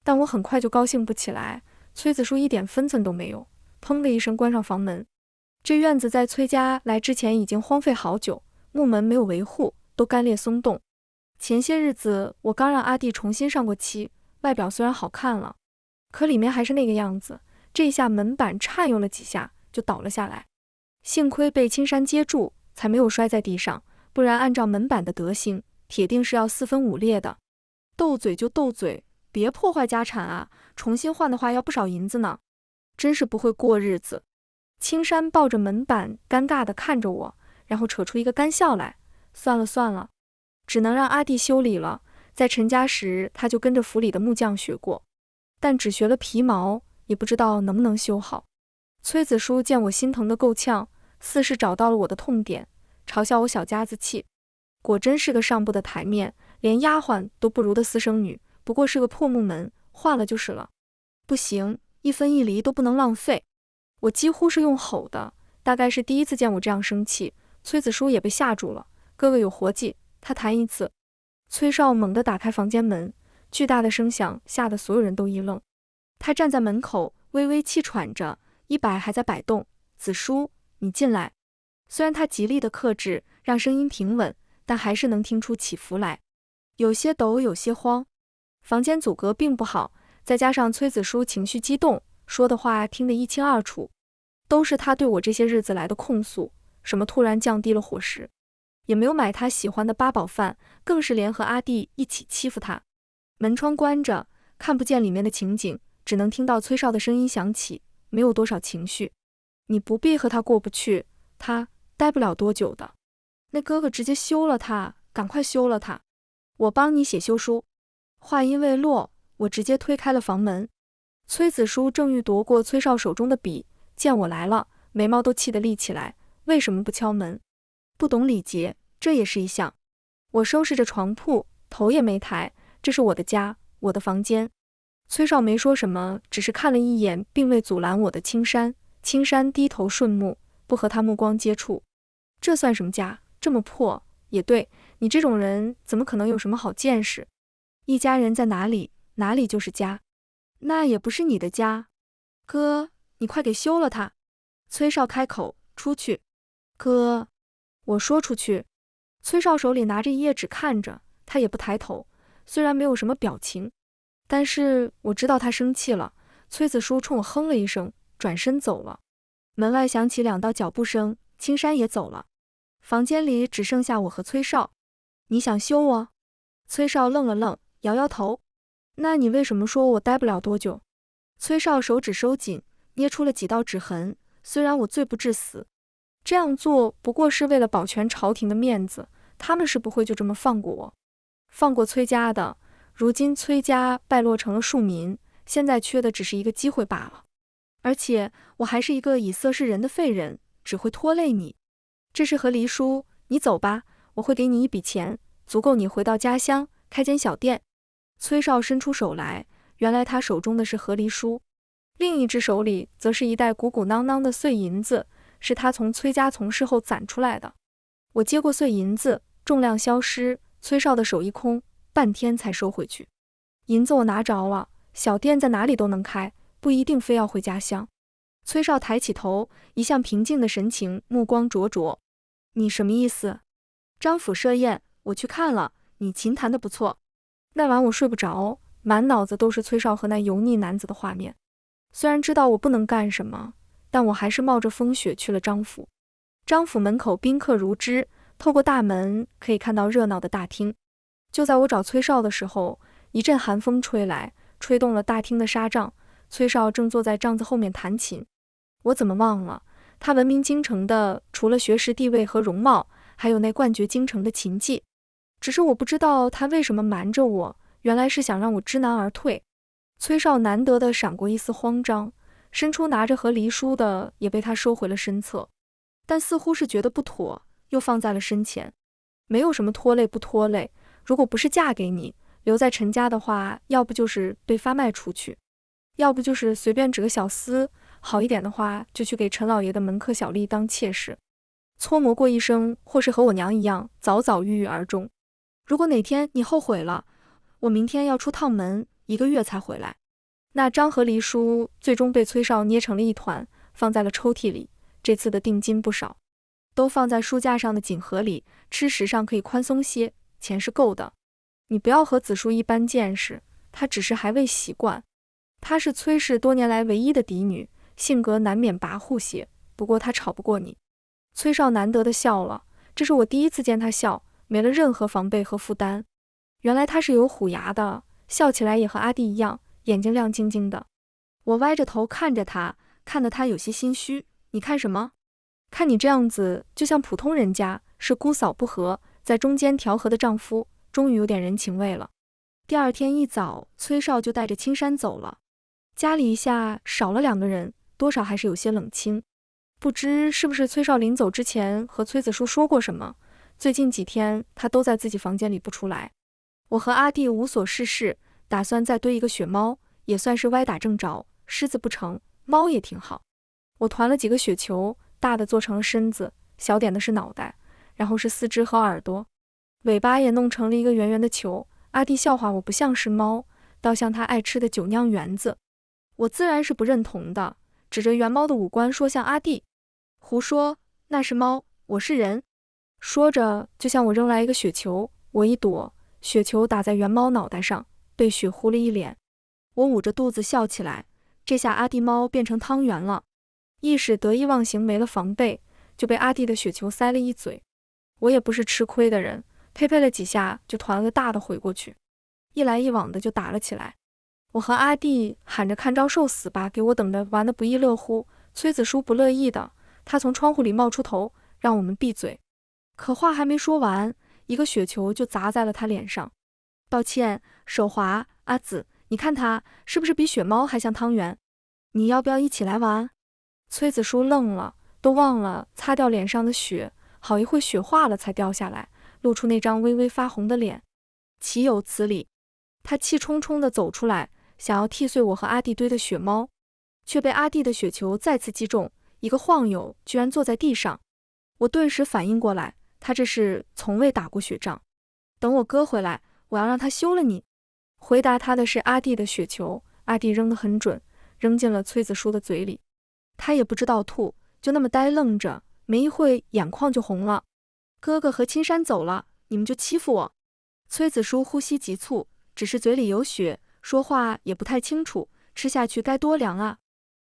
但我很快就高兴不起来。崔子书一点分寸都没有，砰的一声关上房门。这院子在崔家来之前已经荒废好久，木门没有维护，都干裂松动。前些日子我刚让阿弟重新上过漆，外表虽然好看了，可里面还是那个样子。这下门板颤悠了几下就倒了下来，幸亏被青山接住，才没有摔在地上，不然按照门板的德行，铁定是要4分5裂的。斗嘴就斗嘴，别破坏家产啊，重新换的话要不少银子呢，真是不会过日子。青山抱着门板尴尬地看着我，然后扯出一个干笑来，算了算了，只能让阿弟修理了。在陈家时他就跟着府里的木匠学过，但只学了皮毛，也不知道能不能修好。崔子书见我心疼得够呛，似是找到了我的痛点，嘲笑我小家子气。果真是个上不得台面，连丫鬟都不如的私生女，不过是个破木门，换了就是了。不行，1分1厘都不能浪费。我几乎是用吼的，大概是第一次见我这样生气，崔子书也被吓住了。哥哥有活计，他谈一次。崔少猛地打开房间门，巨大的声响吓得所有人都一愣。他站在门口，微微气喘着，衣摆还在摆动。子书，你进来。虽然他极力的克制，让声音平稳，但还是能听出起伏来，有些抖，有些慌。房间阻隔并不好，再加上崔子书情绪激动，说的话听得一清二楚，都是他对我这些日子来的控诉，什么突然降低了伙食，也没有买他喜欢的八宝饭，更是联合阿弟一起欺负他。门窗关着，看不见里面的情景，只能听到崔少的声音响起，没有多少情绪。你不必和他过不去，他待不了多久的。那哥哥直接休了他，赶快休了他，我帮你写休书。话音未落，我直接推开了房门。崔子书正欲夺过崔少手中的笔，见我来了，眉毛都气得立起来。为什么不敲门？不懂礼节，这也是一项。我收拾着床铺，头也没抬，这是我的家，我的房间。崔少没说什么，只是看了一眼并未阻拦我的青山。青山低头顺目，不和他目光接触。这算什么家？这么破。也对，你这种人怎么可能有什么好见识？一家人在哪里，哪里就是家。那也不是你的家。哥，你快给休了他。崔少开口，出去。哥，我说出去。崔少手里拿着一页纸看着，他也不抬头，虽然没有什么表情，但是我知道他生气了。崔子书冲我哼了一声，转身走了。门外响起2道脚步声，青山也走了。房间里只剩下我和崔少。你想休我？崔少愣了愣，摇摇头。那你为什么说我待不了多久？崔少手指收紧，捏出了几道指痕。虽然我罪不至死，这样做不过是为了保全朝廷的面子，他们是不会就这么放过我。放过崔家的，如今崔家败落成了庶民，现在缺的只是一个机会罢了。而且我还是一个以色侍人的废人，只会拖累你。这是和离书，你走吧，我会给你一笔钱，足够你回到家乡开间小店。崔少伸出手来，原来他手中的是和离书，另一只手里则是一袋鼓鼓囊囊的碎银子，是他从崔家从事后攒出来的。我接过碎银子，重量消失，崔少的手一空，半天才收回去。银子我拿着了，小店在哪里都能开，不一定非要回家乡。崔少抬起头，一向平静的神情，目光灼灼。你什么意思？张府设宴，我去看了，你琴弹得不错。那晚我睡不着，满脑子都是崔少和那油腻男子的画面。虽然知道我不能干什么，但我还是冒着风雪去了张府。张府门口宾客如织，透过大门可以看到热闹的大厅。就在我找崔少的时候，一阵寒风吹来，吹动了大厅的纱帐。崔少正坐在帐子后面弹琴。我怎么忘了，他闻名京城的除了学识地位和容貌，还有那冠绝京城的琴技。只是我不知道他为什么瞒着我，原来是想让我知难而退。崔少难得的闪过一丝慌张，伸出拿着和离书的也被他收回了身侧，但似乎是觉得不妥，又放在了身前。没有什么拖累不拖累，如果不是嫁给你，留在陈家的话，要不就是被发卖出去，要不就是随便指个小厮，好一点的话就去给陈老爷的门客小丽当妾室，搓磨过一生，或是和我娘一样早早郁郁而终。如果哪天你后悔了，我明天要出趟门，1个月才回来。那张和离书最终被崔少捏成了一团，放在了抽屉里。这次的定金不少，都放在书架上的锦盒里，吃食上可以宽松些，钱是够的。你不要和子书一般见识，她只是还未习惯。她是崔氏多年来唯一的嫡女，性格难免跋扈些，不过她吵不过你。崔少难得的笑了，这是我第一次见他笑，没了任何防备和负担。原来他是有虎牙的，笑起来也和阿弟一样，眼睛亮晶晶的。我歪着头看着他，看得他有些心虚。你看什么？看你这样子，就像普通人家，是姑嫂不和，在中间调和的丈夫，终于有点人情味了。第二天一早，崔少就带着青山走了。家里一下少了2个人，多少还是有些冷清。不知是不是崔少临走之前和崔子书说过什么，最近几天他都在自己房间里不出来。我和阿弟无所事事，打算再堆一个雪猫，也算是歪打正着，狮子不成，猫也挺好。我团了几个雪球，大的做成了身子，小点的是脑袋，然后是四肢和耳朵，尾巴也弄成了一个圆圆的球。阿弟笑话我不像是猫，倒像他爱吃的酒酿圆子。我自然是不认同的，指着圆猫的五官说像阿弟。胡说，那是猫，我是人。说着就向我扔来一个雪球，我一躲，雪球打在圆猫脑袋上，被雪糊了一脸。我捂着肚子笑起来，这下阿弟猫变成汤圆了。一时得意忘形，没了防备，就被阿弟的雪球塞了一嘴。我也不是吃亏的人，呸呸了几下就团了个大的回过去，一来一往的就打了起来。我和阿弟喊着看招受死吧，给我等着玩得不亦乐乎。崔子书不乐意的，他从窗户里冒出头，让我们闭嘴。可话还没说完，一个雪球就砸在了他脸上。抱歉，手滑，阿紫，你看他是不是比雪猫还像汤圆？你要不要一起来玩？崔子书愣了，都忘了擦掉脸上的雪，好一会雪化了才掉下来，露出那张微微发红的脸。岂有此理！他气冲冲地走出来，想要踢碎我和阿弟堆的雪猫，却被阿弟的雪球再次击中，一个晃悠居然坐在地上。我顿时反应过来，他这是从未打过雪仗。等我哥回来，我要让他休了你。回答他的是阿弟的雪球，阿弟扔得很准，扔进了崔子书的嘴里。他也不知道吐，就那么呆愣着，没一会眼眶就红了。哥哥和青山走了，你们就欺负我。崔子书呼吸急促，只是嘴里有血，说话也不太清楚，吃下去该多凉啊。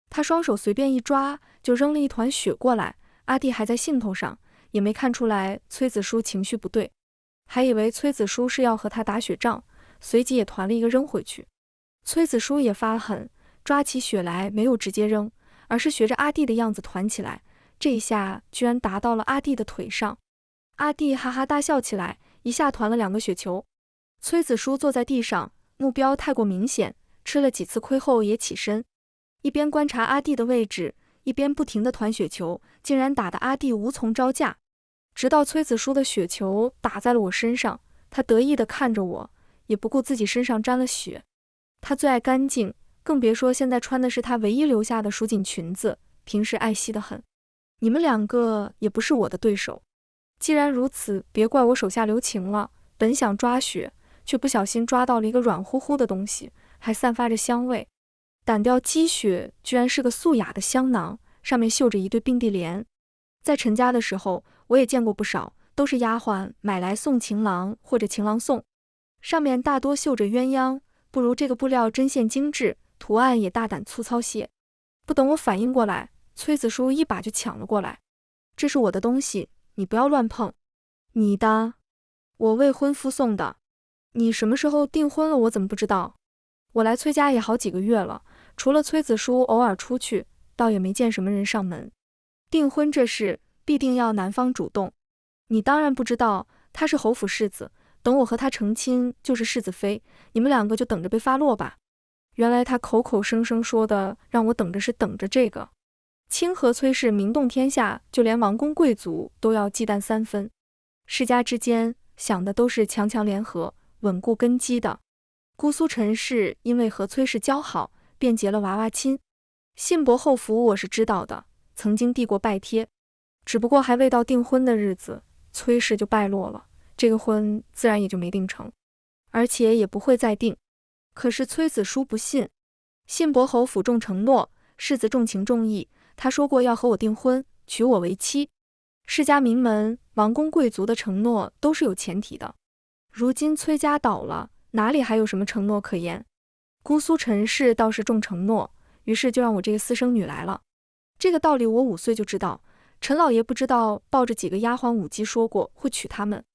他双手随便一抓，就扔了一团雪过来。阿弟还在兴头上，也没看出来崔子书情绪不对，还以为崔子书是要和他打雪仗，随即也团了一个扔回去。崔子书也发狠，抓起雪来没有直接扔，而是学着阿弟的样子团起来，这一下居然打到了阿弟的腿上。阿弟哈哈大笑起来，一下团了2个雪球。崔子书坐在地上，目标太过明显，吃了几次亏后也起身，一边观察阿弟的位置，一边不停地团雪球，竟然打得阿弟无从招架。直到崔子书的雪球打在了我身上，他得意地看着我，也不顾自己身上沾了雪。他最爱干净，更别说现在穿的是他唯一留下的蜀锦裙子，平时爱惜得很。你们两个也不是我的对手。既然如此，别怪我手下留情了。本想抓血，却不小心抓到了一个软乎乎的东西，还散发着香味。掸掉积雪，居然是个素雅的香囊，上面绣着一对并蒂莲。在陈家的时候，我也见过不少，都是丫鬟买来送情郎或者情郎送，上面大多绣着鸳鸯，不如这个布料针线精致，图案也大胆粗糙些。不等我反应过来，崔子书一把就抢了过来。这是我的东西，你不要乱碰。你的？我未婚夫送的。你什么时候订婚了？我怎么不知道？我来崔家也好几个月了，除了崔子书偶尔出去，倒也没见什么人上门。订婚这事必定要男方主动。你当然不知道，他是侯府世子，等我和他成亲就是世子妃，你们两个就等着被发落吧。原来他口口声声说的让我等着是等着这个。清河崔氏名动天下，就连王公贵族都要忌惮3分。世家之间想的都是强强联合，稳固根基的。姑苏陈氏因为和崔氏交好，便结了娃娃亲。信伯后府我是知道的，曾经递过拜帖，只不过还未到订婚的日子，崔氏就败落了，这个婚自然也就没定成，而且也不会再定。可是崔子书不信，信伯侯府重承诺，世子重情重义，他说过要和我订婚，娶我为妻。世家名门、王公贵族的承诺都是有前提的。如今崔家倒了，哪里还有什么承诺可言？姑苏陈氏倒是重承诺，于是就让我这个私生女来了。这个道理我5岁就知道，陈老爷不知道抱着几个丫鬟舞姬说过会娶他们，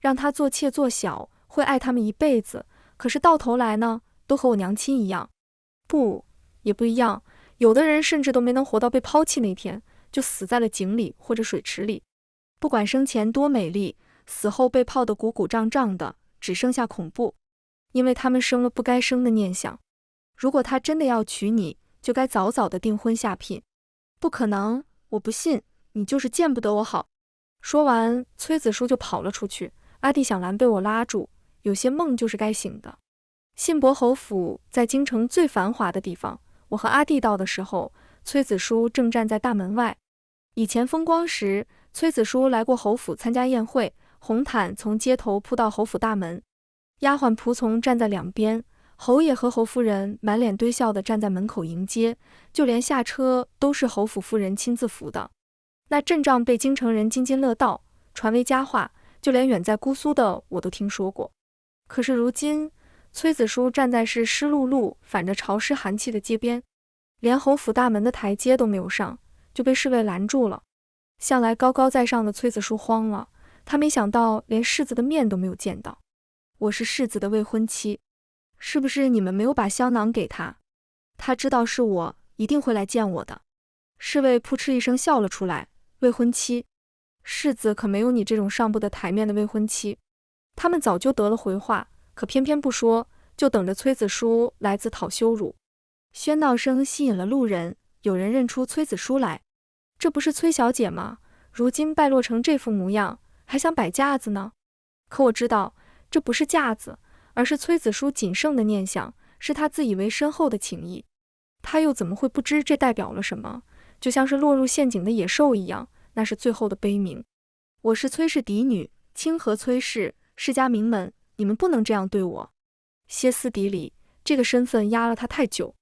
让他做妾做小，会爱他们一辈子。可是到头来呢，都和我娘亲一样。不，也不一样，有的人甚至都没能活到被抛弃那天，就死在了井里或者水池里。不管生前多美丽，死后被泡得鼓鼓胀胀的，只剩下恐怖，因为他们生了不该生的念想。如果他真的要娶你，就该早早的订婚下聘。不可能，我不信，你就是见不得我好。说完，崔子书就跑了出去。阿弟想拦，被我拉住，有些梦就是该醒的。信伯侯府在京城最繁华的地方，我和阿弟到的时候，崔子书正站在大门外。以前风光时，崔子书来过侯府参加宴会，红毯从街头铺到侯府大门，丫鬟仆从站在两边，侯爷和侯夫人满脸堆笑地站在门口迎接，就连下车都是侯府夫人亲自扶的。那阵仗被京城人津津乐道，传为佳话，就连远在姑苏的我都听说过。可是如今，崔子书站在是湿漉漉、反着潮湿寒气的街边，连侯府大门的台阶都没有上，就被侍卫拦住了。向来高高在上的崔子书慌了，他没想到连世子的面都没有见到。我是世子的未婚妻，是不是你们没有把香囊给他？他知道是我，一定会来见我的。侍卫扑哧一声笑了出来，未婚妻？世子可没有你这种上不得台面的未婚妻。他们早就得了回话，可偏偏不说，就等着崔子书来自讨羞辱。喧闹声吸引了路人，有人认出崔子书来，这不是崔小姐吗？如今败落成这副模样，还想摆架子呢？可我知道，这不是架子，而是崔子书仅剩的念想，是他自以为深厚的情谊。他又怎么会不知这代表了什么？就像是落入陷阱的野兽一样，那是最后的悲鸣。我是崔氏嫡女，清河崔氏，世家名门，你们不能这样对我。歇斯底里，这个身份压了他太久。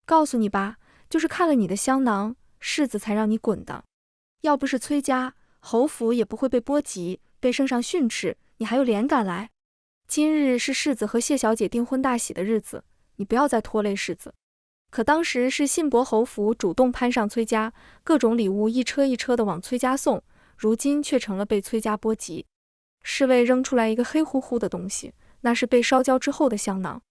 告诉你吧，就是看了你的香囊，世子才让你滚的。要不是崔家，侯府也不会被波及，被圣上训斥，你还有脸敢来？今日是世子和谢小姐订婚大喜的日子，你不要再拖累世子。可当时是信伯侯府主动攀上崔家，各种礼物一车一车的往崔家送，如今却成了被崔家波及。侍卫扔出来一个黑乎乎的东西，那是被烧焦之后的香囊。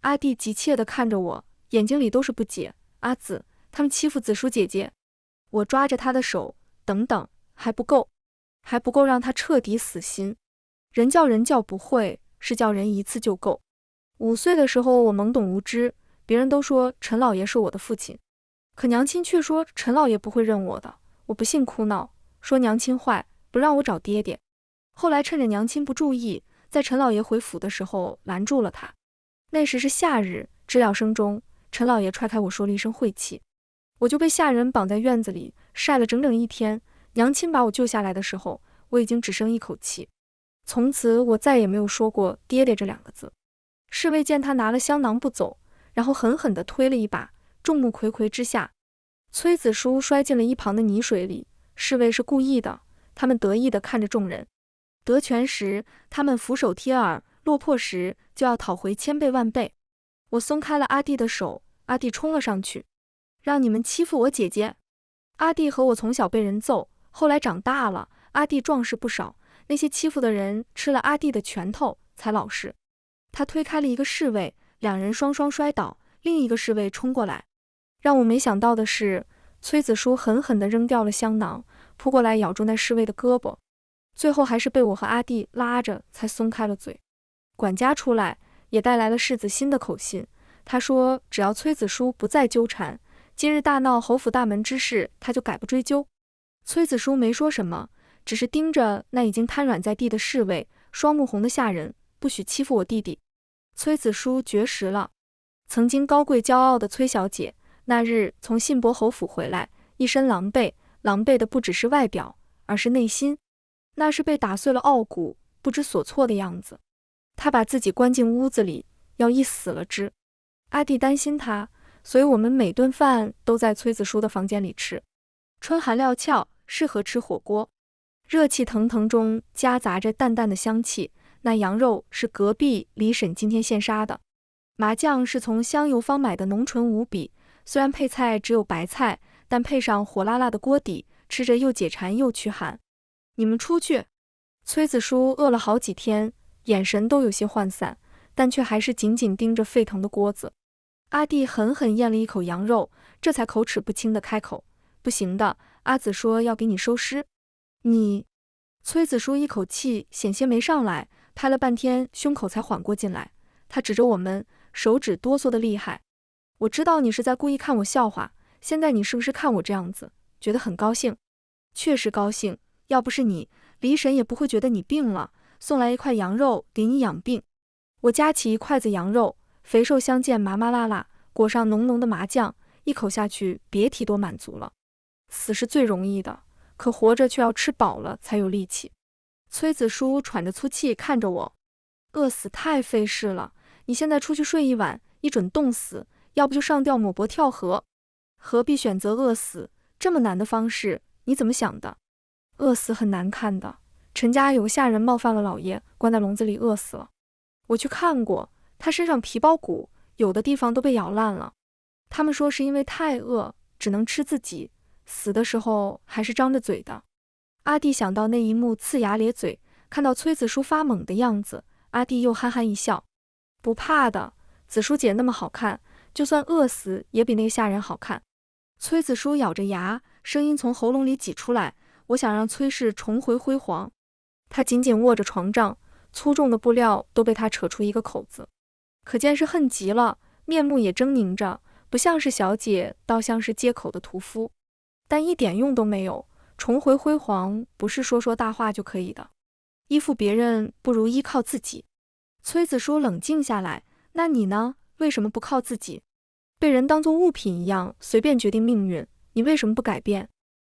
阿弟急切地看着我，眼睛里都是不解。阿紫，他们欺负子书姐姐。我抓着他的手，等等，还不够，还不够让他彻底死心。人教人教不会，是叫人一次就够。5岁的时候我懵懂无知，别人都说陈老爷是我的父亲，可娘亲却说陈老爷不会认我的。我不信，哭闹，说娘亲坏，不让我找爹爹。后来趁着娘亲不注意，在陈老爷回府的时候拦住了他。那时是夏日，知了声中，陈老爷踹开我说了一声晦气。我就被下人绑在院子里晒了整整一天。娘亲把我救下来的时候，我已经只剩一口气。从此我再也没有说过爹爹这2个字。侍卫见他拿了香囊不走，然后狠狠地推了一把，众目睽睽之下，崔子书摔进了一旁的泥水里。侍卫是故意的，他们得意地看着众人。得权时，他们俯首贴耳；落魄时，就要讨回千倍万倍。我松开了阿弟的手，阿弟冲了上去，让你们欺负我姐姐。阿弟和我从小被人揍，后来长大了，阿弟壮士不少，那些欺负的人吃了阿弟的拳头才老实。他推开了一个侍卫，2人双双摔倒，另一个侍卫冲过来。让我没想到的是，崔子书狠狠地扔掉了香囊，扑过来咬住那侍卫的胳膊，最后还是被我和阿弟拉着才松开了嘴。管家出来也带来了世子新的口信，他说只要崔子书不再纠缠，今日大闹侯府大门之事，他就概不追究。崔子书没说什么，只是盯着那已经瘫软在地的侍卫，双目红的下人，不许欺负我弟弟。崔子书绝食了。曾经高贵骄傲的崔小姐，那日从信伯侯府回来，一身狼狈，狼狈的不只是外表，而是内心，那是被打碎了傲骨，不知所措的样子。她把自己关进屋子里，要一死了之。阿弟担心她，所以我们每顿饭都在崔子书的房间里吃。春寒料峭，适合吃火锅，热气腾腾中夹杂着淡淡的香气。那羊肉是隔壁李婶今天现杀的，麻酱是从香油坊买的，浓醇无比。虽然配菜只有白菜，但配上火辣辣的锅底，吃着又解馋又驱寒。你们出去。崔子书饿了好几天，眼神都有些涣散，但却还是紧紧盯着沸腾的锅子。阿弟狠狠咽了一口羊肉，这才口齿不清地开口：不行的，阿紫说要给你收尸。你……崔子书一口气险些没上来，拍了半天胸口才缓过劲来。他指着我们，手指哆嗦得厉害。我知道你是在故意看我笑话，现在你是不是看我这样子，觉得很高兴？确实高兴，要不是你，李婶也不会觉得你病了，送来一块羊肉给你养病。我夹起一筷子羊肉，肥瘦相间，麻麻辣辣，裹上浓浓的麻酱，一口下去别提多满足了。死是最容易的，可活着却要吃饱了才有力气。崔子书喘着粗气看着我，饿死太费事了，你现在出去睡一晚，一准冻死，要不就上吊抹脖跳河，何必选择饿死？这么难的方式，你怎么想的？饿死很难看的，陈家有下人冒犯了老爷，关在笼子里饿死了。我去看过，他身上皮包骨，有的地方都被咬烂了。他们说是因为太饿，只能吃自己，死的时候还是张着嘴的。阿弟想到那一幕，呲牙咧嘴，看到崔子书发懵的样子，阿弟又憨憨一笑：不怕的，子书姐那么好看，就算饿死也比那个下人好看。崔子书咬着牙，声音从喉咙里挤出来：我想让崔氏重回辉煌。他紧紧握着床帐，粗重的布料都被他扯出一个口子，可见是恨极了，面目也狰狞着，不像是小姐，倒像是街口的屠夫，但一点用都没有。重回辉煌不是说说大话就可以的，依附别人不如依靠自己。崔子书冷静下来：那你呢？为什么不靠自己？被人当作物品一样随便决定命运，你为什么不改变？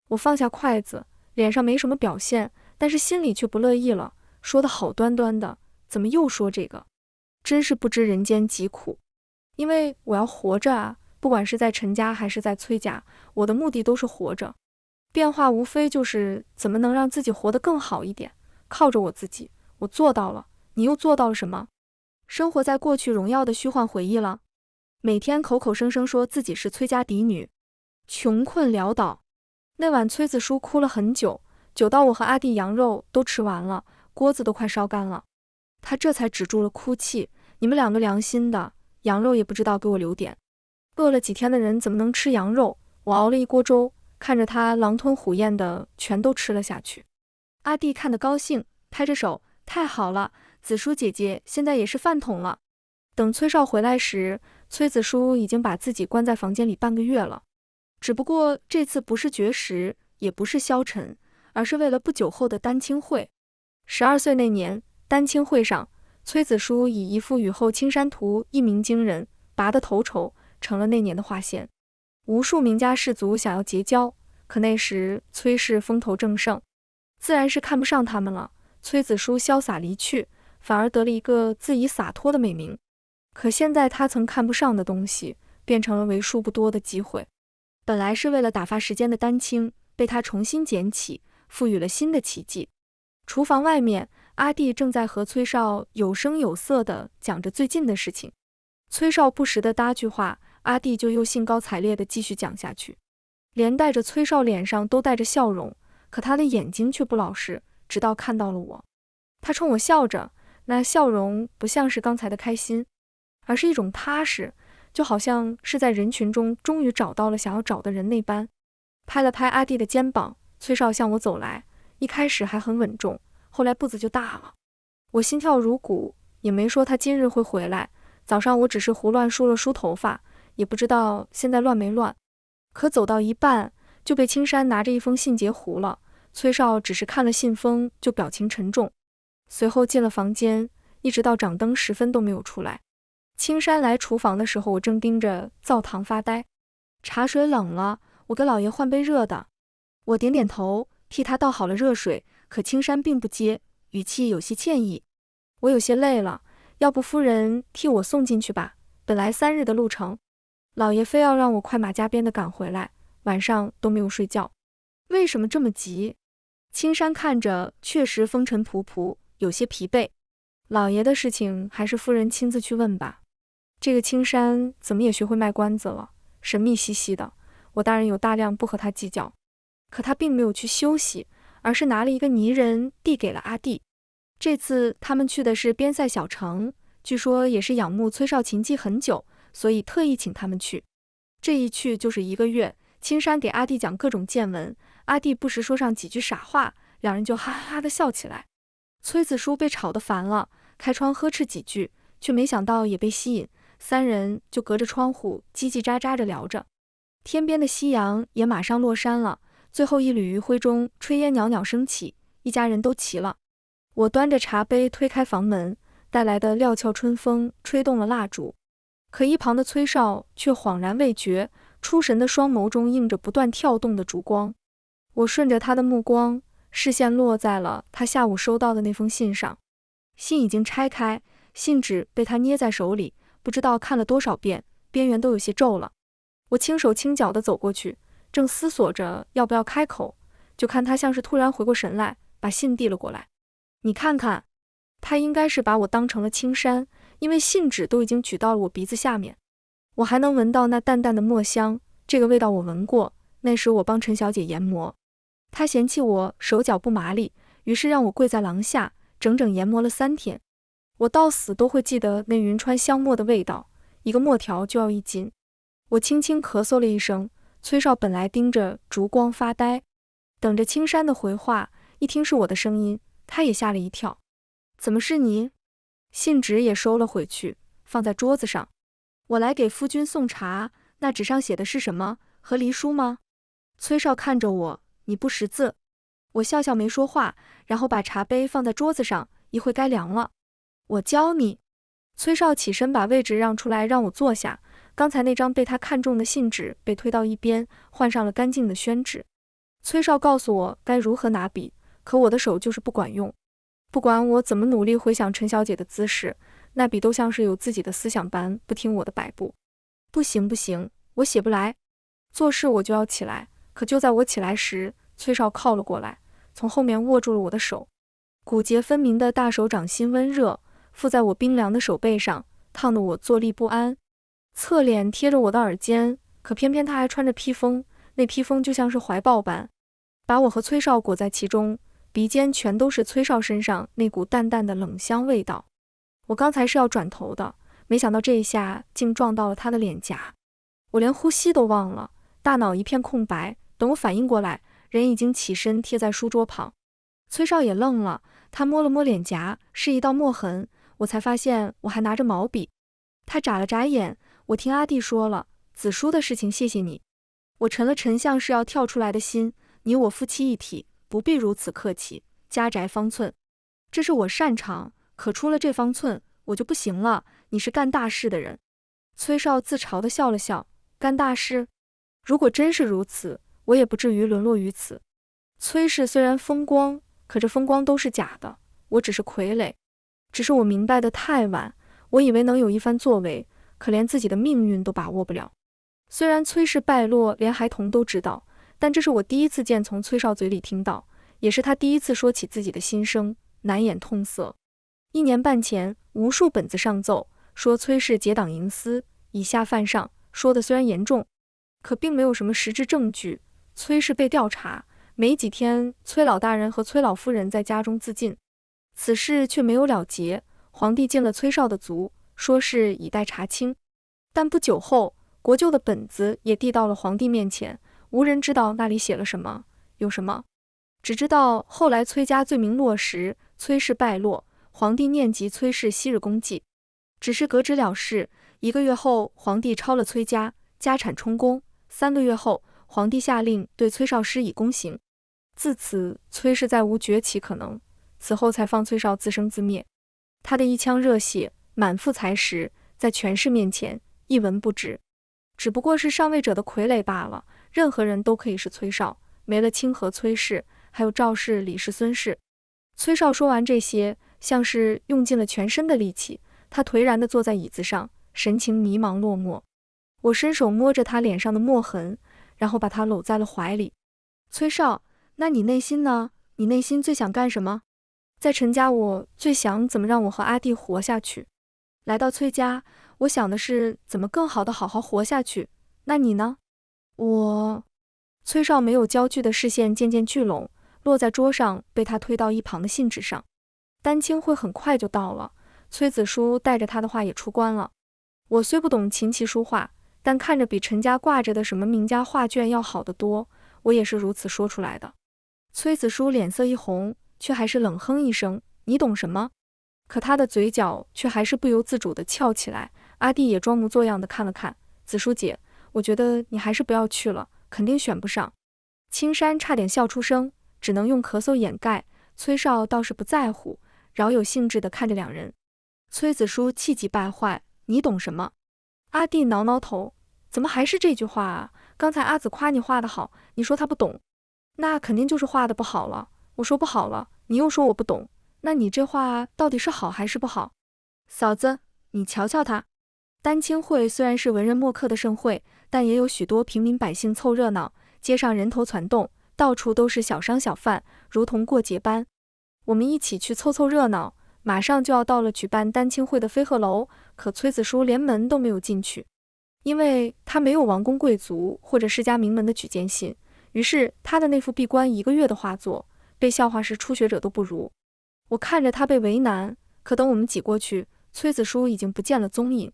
我放下筷子，脸上没什么表现，但是心里却不乐意了，说得好端端的，怎么又说这个？真是不知人间疾苦。因为我要活着啊，不管是在陈家还是在崔家，我的目的都是活着。变化无非就是怎么能让自己活得更好一点，靠着我自己，我做到了，你又做到了什么？生活在过去荣耀的虚幻回忆了，每天口口声声说自己是崔家嫡女，穷困潦倒。那晚崔子书哭了很久，久到我和阿弟羊肉都吃完了，锅子都快烧干了，他这才止住了哭泣。你们2个良心的，羊肉也不知道给我留点。饿了几天的人怎么能吃羊肉？我熬了一锅粥，看着他狼吞虎咽的全都吃了下去。阿弟看得高兴，拍着手：太好了，子书姐姐现在也是饭桶了。等崔少回来时，崔子书已经把自己关在房间里半个月了。只不过这次不是绝食，也不是消沉，而是为了不久后的丹青会。12岁那年，丹青会上，崔子书以一幅雨后青山图一鸣惊人，拔得头筹，成了那年的画仙。无数名家士族想要结交，可那时崔氏风头正盛，自然是看不上他们了。崔子书潇洒离去，反而得了一个自以洒脱的美名。可现在他曾看不上的东西，变成了为数不多的机会。本来是为了打发时间的丹青，被他重新捡起，赋予了新的奇迹。厨房外面，阿弟正在和崔少有声有色地讲着最近的事情。崔少不时地搭句话，阿弟就又兴高采烈地继续讲下去，连带着崔少脸上都带着笑容，可他的眼睛却不老实，直到看到了我。他冲我笑着，那笑容不像是刚才的开心，而是一种踏实，就好像是在人群中终于找到了想要找的人那般。拍了拍阿弟的肩膀，崔少向我走来，一开始还很稳重，后来步子就大了。我心跳如鼓，也没说他今日会回来。早上我只是胡乱梳了梳头发，也不知道现在乱没乱。可走到一半，就被青山拿着一封信截胡了。崔少只是看了信封，就表情沉重，随后进了房间，一直到掌灯10分都没有出来。青山来厨房的时候，我正盯着灶堂发呆。茶水冷了，我给老爷换杯热的。我点点头，替他倒好了热水，可青山并不接，语气有些歉意。我有些累了，要不夫人替我送进去吧，本来3日的路程，老爷非要让我快马加鞭地赶回来，晚上都没有睡觉。为什么这么急？青山看着确实风尘仆仆，有些疲惫。老爷的事情还是夫人亲自去问吧。这个青山怎么也学会卖关子了，神秘兮兮的，我当然有大量不和他计较。可他并没有去休息，而是拿了一个泥人递给了阿弟。这次他们去的是边塞小城，据说也是仰慕崔少琴技很久，所以特意请他们去。这一去就是1个月，青山给阿弟讲各种见闻，阿弟不时说上几句傻话，两人就哈哈哈地笑起来。崔子书被吵得烦了，开窗呵斥几句，却没想到也被吸引，3人就隔着窗户叽叽喳喳着聊着。天边的夕阳也马上落山了，最后一缕余晖中炊烟袅袅升起，一家人都齐了。我端着茶杯推开房门，带来的料峭春风吹动了蜡烛，可一旁的崔少却恍然未觉，出神的双眸中映着不断跳动的烛光。我顺着他的目光，视线落在了他下午收到的那封信上。信已经拆开，信纸被他捏在手里，不知道看了多少遍，边缘都有些皱了。我轻手轻脚地走过去，正思索着要不要开口，就看他像是突然回过神来，把信递了过来。你看看，他应该是把我当成了青山，因为信纸都已经举到了我鼻子下面。我还能闻到那淡淡的墨香，这个味道我闻过，那时我帮陈小姐研磨。他嫌弃我手脚不麻利，于是让我跪在廊下，整整研磨了3天。我到死都会记得那云川香墨的味道，一个墨条就要1斤。我轻轻咳嗽了一声，崔少本来盯着烛光发呆，等着青山的回话，一听是我的声音，他也吓了一跳。怎么是你？信纸也收了回去，放在桌子上。我来给夫君送茶，那纸上写的是什么？和离书吗？崔少看着我，你不识字。我笑笑没说话，然后把茶杯放在桌子上，一会该凉了。我教你。崔少起身把位置让出来让我坐下，刚才那张被他看中的信纸被推到一边，换上了干净的宣纸。崔少告诉我该如何拿笔，可我的手就是不管用。不管我怎么努力回想陈小姐的姿势，那笔都像是有自己的思想般不听我的摆布。不行不行，我写不来。做事我就要起来，可就在我起来时，崔少靠了过来，从后面握住了我的手。骨节分明的大手掌心温热，附在我冰凉的手背上，烫得我坐立不安。侧脸贴着我的耳尖，可偏偏他还穿着披风，那披风就像是怀抱般，把我和崔少裹在其中，鼻尖全都是崔少身上那股淡淡的冷香味道。我刚才是要转头的，没想到这一下竟撞到了他的脸颊。我连呼吸都忘了，大脑一片空白，等我反应过来，人已经起身贴在书桌旁。崔少也愣了，他摸了摸脸颊，是一道墨痕，我才发现我还拿着毛笔。他眨了眨眼，我听阿弟说了子书的事情，谢谢你。我沉了沉像是要跳出来的心，你我夫妻一体，不必如此客气，家宅方寸，这是我擅长，可出了这方寸，我就不行了，你是干大事的人。崔少自嘲地笑了笑，干大事？如果真是如此，我也不至于沦落于此。崔氏虽然风光，可这风光都是假的，我只是傀儡。只是我明白得太晚，我以为能有一番作为，可连自己的命运都把握不了。虽然崔氏败落连孩童都知道，但这是我第一次见从崔少嘴里听到，也是他第一次说起自己的心声，难掩痛色。1年半前，无数本子上奏，说崔氏结党营私，以下犯上，说的虽然严重，可并没有什么实质证据。崔氏被调查，没几天，崔老大人和崔老夫人在家中自尽，此事却没有了结。皇帝进了崔少的族，说是以待查清。但不久后，国舅的本子也递到了皇帝面前，无人知道那里写了什么，有什么，只知道后来崔家罪名落实，崔氏败落，皇帝念及崔氏昔日功绩，只是革职了事。1个月后，皇帝抄了崔家，家产充公。3个月后，皇帝下令对崔少施以宫刑。自此，崔氏再无崛起可能，此后才放崔少自生自灭。他的一腔热血，满腹才识，在权势面前一文不值，只不过是上位者的傀儡罢了。任何人都可以是崔少，没了清河崔氏，还有赵氏、李氏、孙氏。崔少说完这些，像是用尽了全身的力气，他颓然地坐在椅子上，神情迷茫落寞。我伸手摸着他脸上的墨痕，然后把他搂在了怀里。崔少，那你内心呢？你内心最想干什么？在陈家，我最想怎么让我和阿弟活下去。来到崔家，我想的是怎么更好的好好活下去。那你呢？崔少没有焦距的视线渐渐聚拢，落在桌上，被他推到一旁的信纸上。丹青会很快就到了，崔子书带着他的画也出关了。我虽不懂琴棋书画，但看着比陈家挂着的什么名家画卷要好得多，我也是如此说出来的。崔子书脸色一红，却还是冷哼一声：“你懂什么？”可他的嘴角却还是不由自主地翘起来。阿弟也装模作样地看了看，子书姐，我觉得你还是不要去了，肯定选不上。青山差点笑出声，只能用咳嗽掩盖。崔少倒是不在乎，饶有兴致地看着两人。崔子书气急败坏：“你懂什么？”阿弟挠挠头：“怎么还是这句话啊？刚才阿紫夸你画得好，你说他不懂，那肯定就是画得不好了。我说不好了，你又说我不懂，那你这话到底是好还是不好？嫂子，你瞧瞧他。”丹青会虽然是文人墨客的盛会，但也有许多平民百姓凑热闹，街上人头攒动，到处都是小商小贩，如同过节般。我们一起去凑凑热闹。马上就要到了举办丹青会的飞鹤楼，可崔子书连门都没有进去，因为他没有王公贵族或者世家名门的举荐信。于是他的那幅闭关1个月的画作，被笑话是初学者都不如。我看着他被为难，可等我们挤过去，崔子书已经不见了踪影。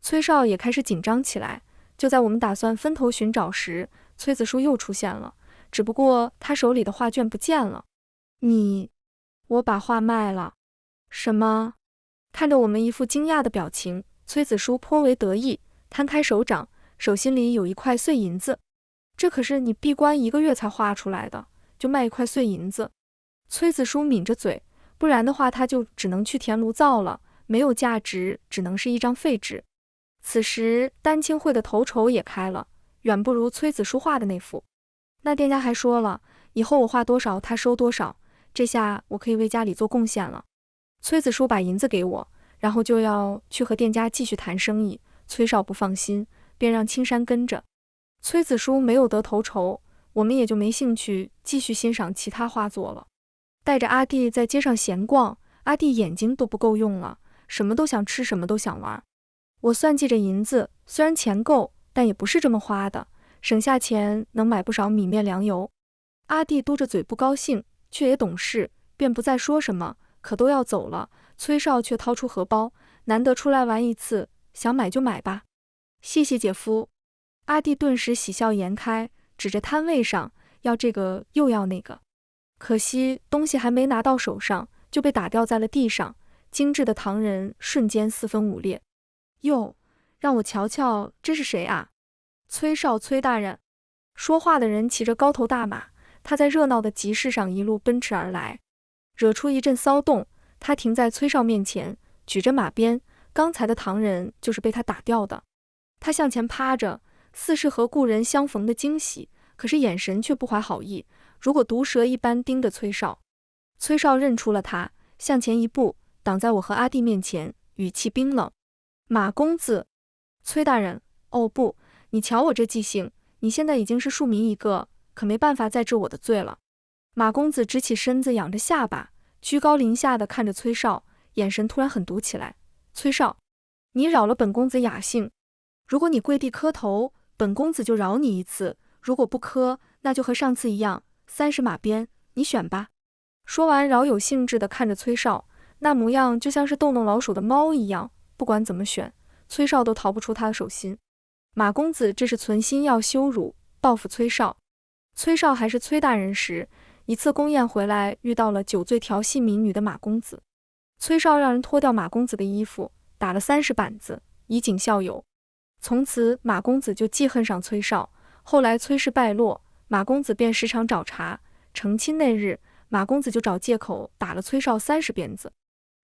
崔少也开始紧张起来。就在我们打算分头寻找时，崔子书又出现了，只不过他手里的画卷不见了。我把画卖了。什么？看着我们一副惊讶的表情，崔子书颇为得意，摊开手掌，手心里有一块碎银子。这可是你闭关1个月才画出来的，就卖一块碎银子？崔子书抿着嘴，不然的话他就只能去田炉造了，没有价值，只能是一张废纸。此时丹青会的头筹也开了，远不如崔子书画的那幅。那店家还说了，以后我画多少他收多少，这下我可以为家里做贡献了。崔子书把银子给我，然后就要去和店家继续谈生意。崔少不放心，便让青山跟着。崔子书没有得头筹，我们也就没兴趣继续欣赏其他画作了。带着阿弟在街上闲逛，阿弟眼睛都不够用了，什么都想吃，什么都想玩。我算计着银子，虽然钱够，但也不是这么花的，省下钱能买不少米面粮油。阿弟嘟着嘴不高兴，却也懂事，便不再说什么。可都要走了，崔少却掏出荷包，难得出来玩一次，想买就买吧。谢谢姐夫。阿弟顿时喜笑颜开，指着摊位上，要这个又要那个。可惜东西还没拿到手上，就被打掉在了地上，精致的唐人瞬间4分5裂。哟，让我瞧瞧，这是谁啊？崔少，崔大人。说话的人骑着高头大马，他在热闹的集市上一路奔驰而来，惹出一阵骚动。他停在崔少面前，举着马鞭，刚才的唐人就是被他打掉的。他向前趴着似是和故人相逢的惊喜，可是眼神却不怀好意，如果毒蛇一般盯着崔少。崔少认出了他，向前一步，挡在我和阿弟面前，语气冰冷：马公子。崔大人，哦不，你瞧我这记性，你现在已经是庶民一个，可没办法再治我的罪了。马公子直起身子，仰着下巴，居高临下的看着崔少，眼神突然狠毒起来。崔少，你扰了本公子雅兴，如果你跪地磕头，本公子就饶你一次，如果不磕，那就和上次一样，30马鞭，你选吧。说完，饶有兴致地看着崔少，那模样就像是逗弄老鼠的猫一样，不管怎么选，崔少都逃不出他的手心。马公子这是存心要羞辱报复崔少。崔少还是崔大人时，一次宫宴回来，遇到了酒醉调戏民女的马公子。崔少让人脱掉马公子的衣服，打了30板子，以儆效尤。从此马公子就记恨上崔少。后来崔氏败落，马公子便时常找茬。成亲那日，马公子就找借口打了崔少30鞭子，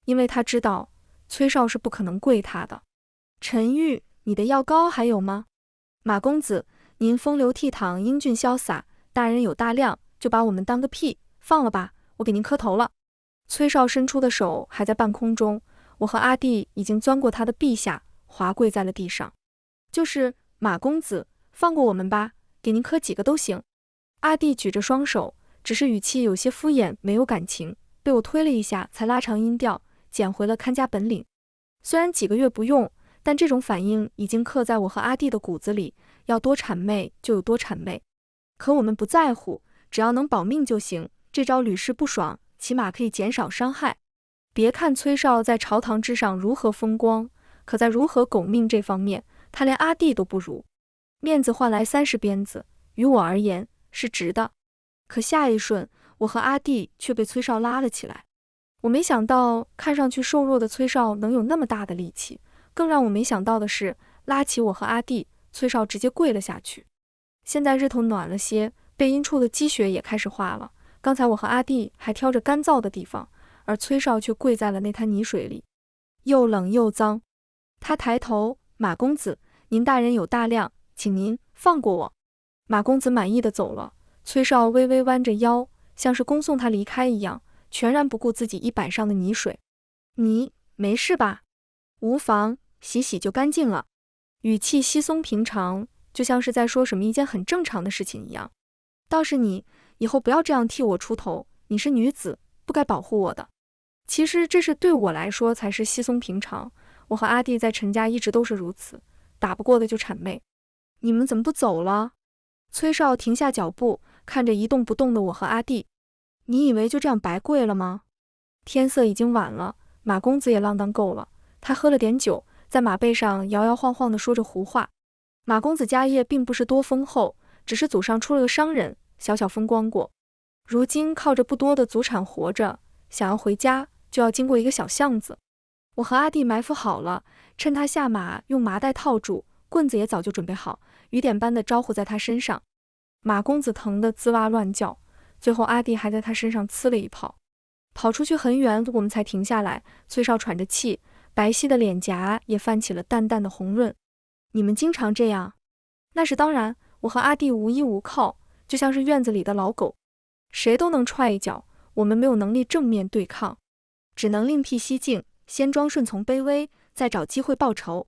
因为他知道崔少是不可能跪他的。陈玉，你的药膏还有吗？马公子，您风流倜傥，英俊潇洒，大人有大量，就把我们当个屁，放了吧，我给您磕头了。崔少伸出的手还在半空中，我和阿弟已经钻过他的臂下，滑跪在了地上。就是马公子，放过我们吧，给您磕几个都行。阿弟举着双手，只是语气有些敷衍，没有感情，被我推了一下才拉长音调，捡回了看家本领。虽然几个月不用，但这种反应已经刻在我和阿弟的骨子里，要多谄媚就有多谄媚。可我们不在乎，只要能保命就行，这招屡试不爽，起码可以减少伤害。别看崔少在朝堂之上如何风光，可在如何苟命这方面，他连阿弟都不如。面子换来30鞭子，于我而言是值的。可下一瞬，我和阿弟却被崔少拉了起来。我没想到看上去瘦弱的崔少能有那么大的力气，更让我没想到的是，拉起我和阿弟，崔少直接跪了下去。现在日头暖了些，背阴处的积雪也开始化了。刚才我和阿弟还挑着干燥的地方，而崔少却跪在了那滩泥水里，又冷又脏。他抬头，马公子，您大人有大量，请您放过我。马公子满意的走了，崔少微微弯着腰，像是恭送他离开一样，全然不顾自己衣摆上的泥水。你没事吧？无妨，洗洗就干净了。语气稀松平常，就像是在说什么一件很正常的事情一样。倒是你，以后不要这样替我出头，你是女子，不该保护我的。其实这是对我来说才是稀松平常，我和阿弟在陈家一直都是如此，打不过的就谄媚。你们怎么不走了？崔少停下脚步，看着一动不动的我和阿弟。你以为就这样白跪了吗？天色已经晚了，马公子也浪荡够了，他喝了点酒，在马背上摇摇晃晃地说着胡话。马公子家业并不是多丰厚，只是祖上出了个商人，小小风光过。如今靠着不多的祖产活着，想要回家就要经过一个小巷子。我和阿弟埋伏好了，趁他下马用麻袋套住，棍子也早就准备好，雨点般的招呼在他身上。马公子疼得吱哇乱叫，最后阿弟还在他身上呲了一炮。跑出去很远，我们才停下来。崔少喘着气，白皙的脸颊也泛起了淡淡的红润。你们经常这样？那是当然，我和阿弟无依无靠，就像是院子里的老狗，谁都能踹一脚，我们没有能力正面对抗，只能另辟蹊径，先装顺从卑微，再找机会报仇。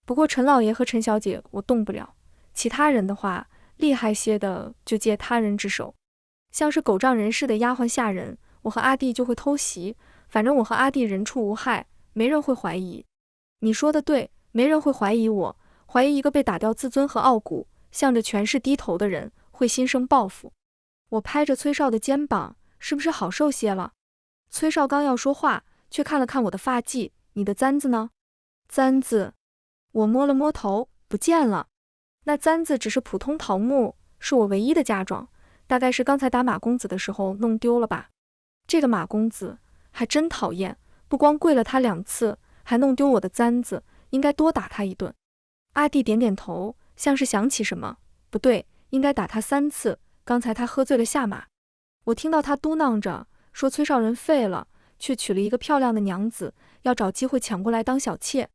不过陈老爷和陈小姐我动不了，其他人的话，厉害些的就借他人之手，像是狗仗人势的丫鬟下人，我和阿弟就会偷袭，反正我和阿弟人畜无害，没人会怀疑。你说的对，没人会怀疑我，怀疑一个被打掉自尊和傲骨，向着权势低头的人，会心生报复。我拍着崔少的肩膀，是不是好受些了？崔少刚要说话，却看了看我的发髻，你的簪子呢？簪子，我摸了摸头，不见了。那簪子只是普通桃木，是我唯一的嫁妆，大概是刚才打马公子的时候弄丢了吧。这个马公子还真讨厌，不光跪了他2次，还弄丢我的簪子，应该多打他一顿。阿弟点点头，像是想起什么，不对，应该打他3次，刚才他喝醉了下马。我听到他嘟囔着，说崔少人废了，却娶了一个漂亮的娘子，要找机会抢过来当小妾。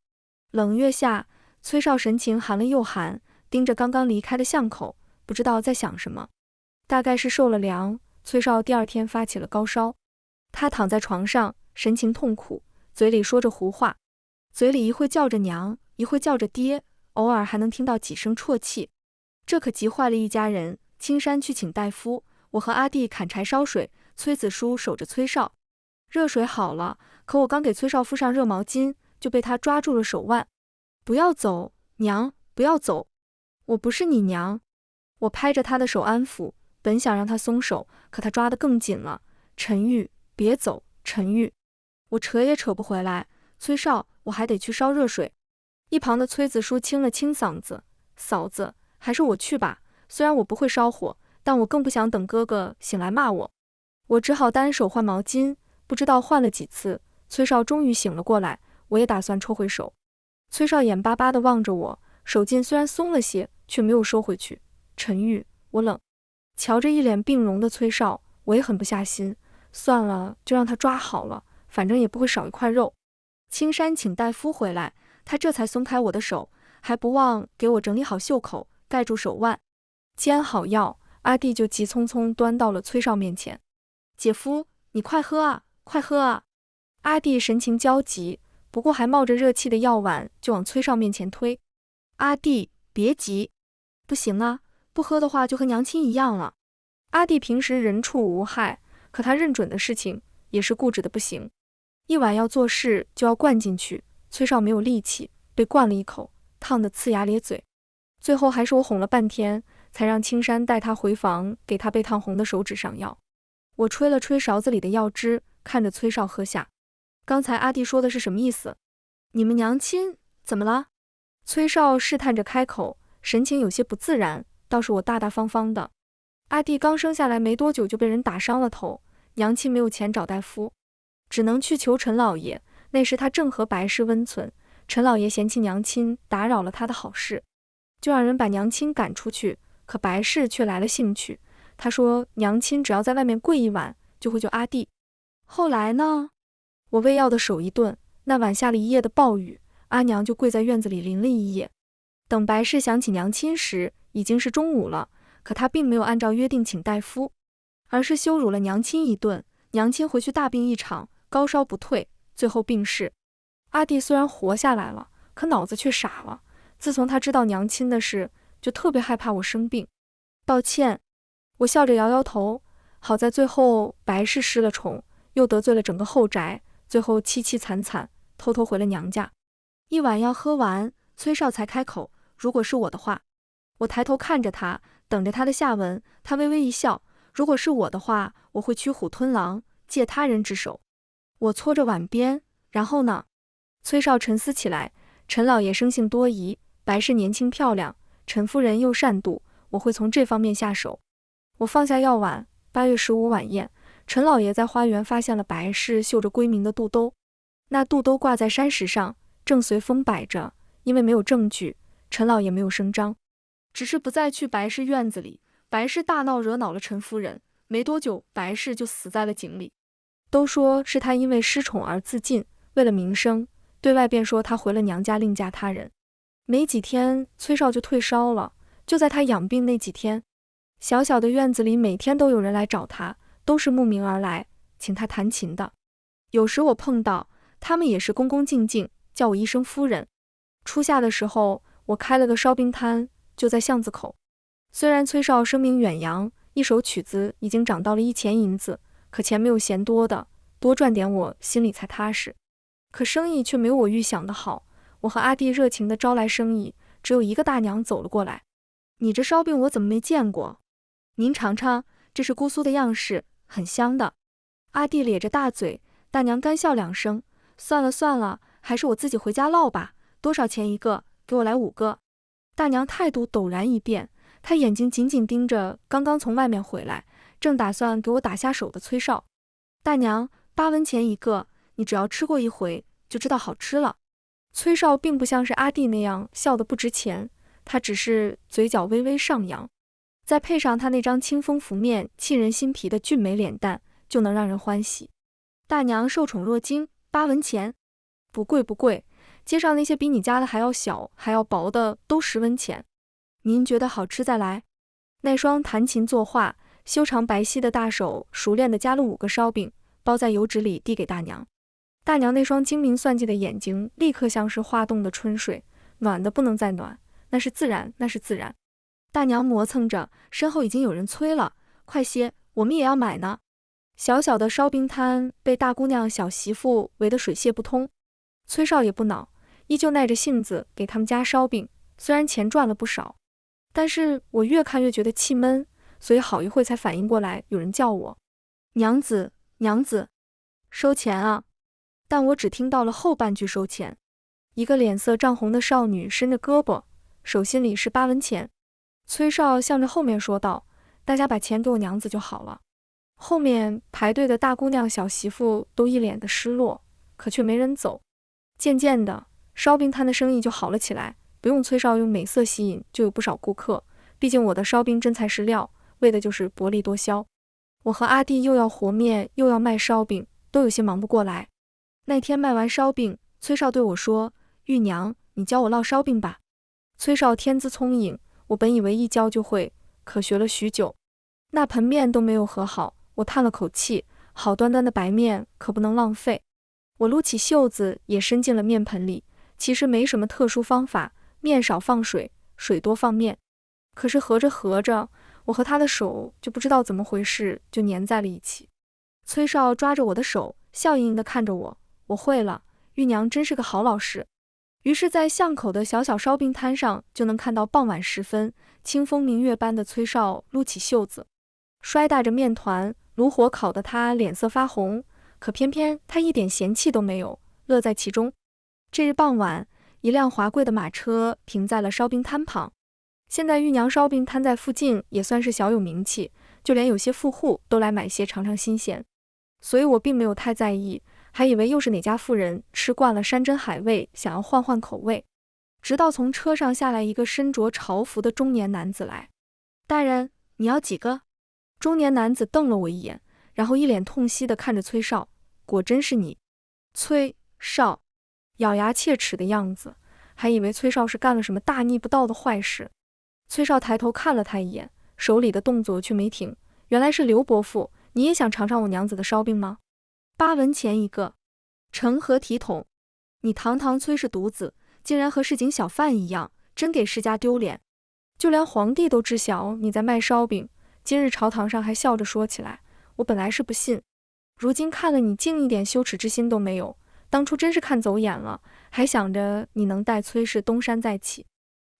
冷月下，崔少神情寒了又寒，盯着刚刚离开的巷口，不知道在想什么。大概是受了凉，崔少第二天发起了高烧。他躺在床上，神情痛苦，嘴里说着胡话，嘴里一会叫着娘，一会叫着爹，偶尔还能听到几声啜泣。这可急坏了一家人。青山去请大夫，我和阿弟砍柴烧水，崔子书守着崔少。热水好了，可我刚给崔少敷上热毛巾，就被他抓住了手腕。不要走，娘，不要走，我不是你娘。我拍着他的手安抚，本想让他松手，可他抓得更紧了。陈玉，别走，陈玉。我扯也扯不回来。崔少，我还得去烧热水。一旁的崔子书清了清嗓子，嫂子，还是我去吧。虽然我不会烧火，但我更不想等哥哥醒来骂我。我只好单手换毛巾，不知道换了几次，崔少终于醒了过来，我也打算抽回手。崔少眼巴巴地望着我，手劲虽然松了些，却没有收回去。陈玉，我冷。瞧着一脸病容的崔少，我也狠不下心，算了，就让他抓好了，反正也不会少一块肉。青山请大夫回来，他这才松开我的手，还不忘给我整理好袖口，盖住手腕。煎好药，阿弟就急匆匆端到了崔少面前。姐夫，你快喝啊，快喝啊！阿弟神情焦急，不过还冒着热气的药碗就往崔少面前推。阿弟，别急。不行啊，不喝的话就和娘亲一样了。阿弟平时人畜无害，可他认准的事情也是固执的不行。一碗药做事就要灌进去，崔少没有力气，被灌了一口，烫得呲牙咧嘴。最后还是我哄了半天，才让青山带他回房，给他被烫红的手指上药。我吹了吹勺子里的药汁，看着崔少喝下。刚才阿弟说的是什么意思？你们娘亲怎么了？崔少试探着开口，神情有些不自然，倒是我大大方方的。阿弟刚生下来没多久就被人打伤了头，娘亲没有钱找大夫，只能去求陈老爷。那时他正和白氏温存，陈老爷嫌弃娘亲打扰了他的好事，就让人把娘亲赶出去。可白氏却来了兴趣，他说娘亲只要在外面跪一晚，就会救阿弟。后来呢？我喂药的手一顿，那晚下了一夜的暴雨，阿娘就跪在院子里淋了一夜。等白氏想起娘亲时，已经是中午了，可他并没有按照约定请大夫，而是羞辱了娘亲一顿。娘亲回去大病一场，高烧不退，最后病逝。阿弟虽然活下来了，可脑子却傻了。自从他知道娘亲的事，就特别害怕我生病。抱歉，我笑着摇摇头。好在最后白氏失了宠，又得罪了整个后宅，最后凄凄惨惨，偷偷回了娘家。一碗药喝完，崔少才开口，如果是我的话。我抬头看着他，等着他的下文。他微微一笑，如果是我的话，我会驱虎吞狼，借他人之手。我搓着碗边，然后呢？崔少沉思起来，陈老爷生性多疑，白氏年轻漂亮，陈夫人又善妒，我会从这方面下手。我放下药碗。8月15晚宴，陈老爷在花园发现了白氏绣着龟名的肚兜，那肚兜挂在山石上，正随风摆着。因为没有证据，陈老爷没有声张，只是不再去白氏院子里。白氏大闹，惹恼了陈夫人，没多久白氏就死在了井里。都说是他因为失宠而自尽，为了名声，对外便说他回了娘家另嫁他人。没几天，崔少就退烧了。就在他养病那几天，小小的院子里每天都有人来找他，都是慕名而来，请他弹琴的。有时我碰到，他们也是恭恭敬敬，叫我一声夫人。初夏的时候，我开了个烧饼摊，就在巷子口。虽然崔少声名远扬，一首曲子已经涨到了1钱银子，可钱没有嫌多的，多赚点我心里才踏实。可生意却没有我预想的好，我和阿弟热情地招来生意，只有一个大娘走了过来。你这烧饼我怎么没见过？您尝尝，这是姑苏的样式，很香的。阿弟咧着大嘴，大娘干笑2声，算了算了，还是我自己回家烙吧，多少钱一个？给我来5个。大娘态度陡然一变，她眼睛紧紧盯着刚刚从外面回来，正打算给我打下手的崔少。大娘，8文钱一个，你只要吃过一回，就知道好吃了。崔少并不像是阿弟那样笑得不值钱，他只是嘴角微微上扬，再配上他那张清风拂面、沁人心脾的俊美脸蛋，就能让人欢喜。大娘受宠若惊，8文钱，不贵不贵，街上那些比你家的还要小、还要薄的都10文钱。您觉得好吃再来。那双弹琴作画、修长白皙的大手熟练地夹了5个烧饼，包在油纸里递给大娘。大娘那双精明算计的眼睛立刻像是化冻的春水，暖得不能再暖，那是自然，那是自然。大娘磨蹭着，身后已经有人催了，快些，我们也要买呢。小小的烧饼摊被大姑娘小媳妇围得水泄不通。崔少也不恼，依旧耐着性子给他们家烧饼，虽然钱赚了不少，但是我越看越觉得气闷，所以好一会才反应过来有人叫我娘子，娘子，收钱啊！但我只听到了后半句收钱。一个脸色涨红的少女伸着胳膊，手心里是8文钱。崔少向着后面说道：“大家把钱给我娘子就好了。”后面排队的大姑娘小媳妇都一脸的失落，可却没人走。渐渐的，烧饼摊的生意就好了起来，不用崔少用美色吸引，就有不少顾客。毕竟我的烧饼真材实料，为的就是薄利多销。我和阿弟又要和面，又要卖烧饼，都有些忙不过来。那天卖完烧饼，崔少对我说：“玉娘，你教我烙烧饼吧。”崔少天资聪颖，我本以为一教就会，可学了许久，那盆面都没有和好。我叹了口气，好端端的白面可不能浪费。我撸起袖子也伸进了面盆里，其实没什么特殊方法，面少放水，水多放面。可是合着合着，我和他的手就不知道怎么回事，就粘在了一起。崔少抓着我的手，笑盈盈地看着我，我会了，玉娘真是个好老师。于是在巷口的小小烧饼摊上，就能看到傍晚时分，清风明月般的崔少撸起袖子，摔打着面团，炉火烤得他脸色发红，可偏偏他一点嫌弃都没有，乐在其中。这日傍晚，一辆华贵的马车停在了烧饼摊旁。现在玉娘烧饼摊在附近也算是小有名气，就连有些富户都来买些尝尝新鲜，所以我并没有太在意，还以为又是哪家妇人吃惯了山珍海味，想要换换口味。直到从车上下来一个身着朝服的中年男子来。大人，你要几个？中年男子瞪了我一眼，然后一脸痛惜地看着崔少，果真是你。崔少咬牙切齿的样子，还以为崔少是干了什么大逆不道的坏事。崔少抬头看了他一眼，手里的动作却没停。原来是刘伯父，你也想尝尝我娘子的烧饼吗？8文钱一个，成何体统？你堂堂崔氏独子，竟然和市井小贩一样，真给世家丢脸。就连皇帝都知晓你在卖烧饼，今日朝堂上还笑着说起来，我本来是不信，如今看了你竟一点羞耻之心都没有，当初真是看走眼了，还想着你能带崔氏东山再起。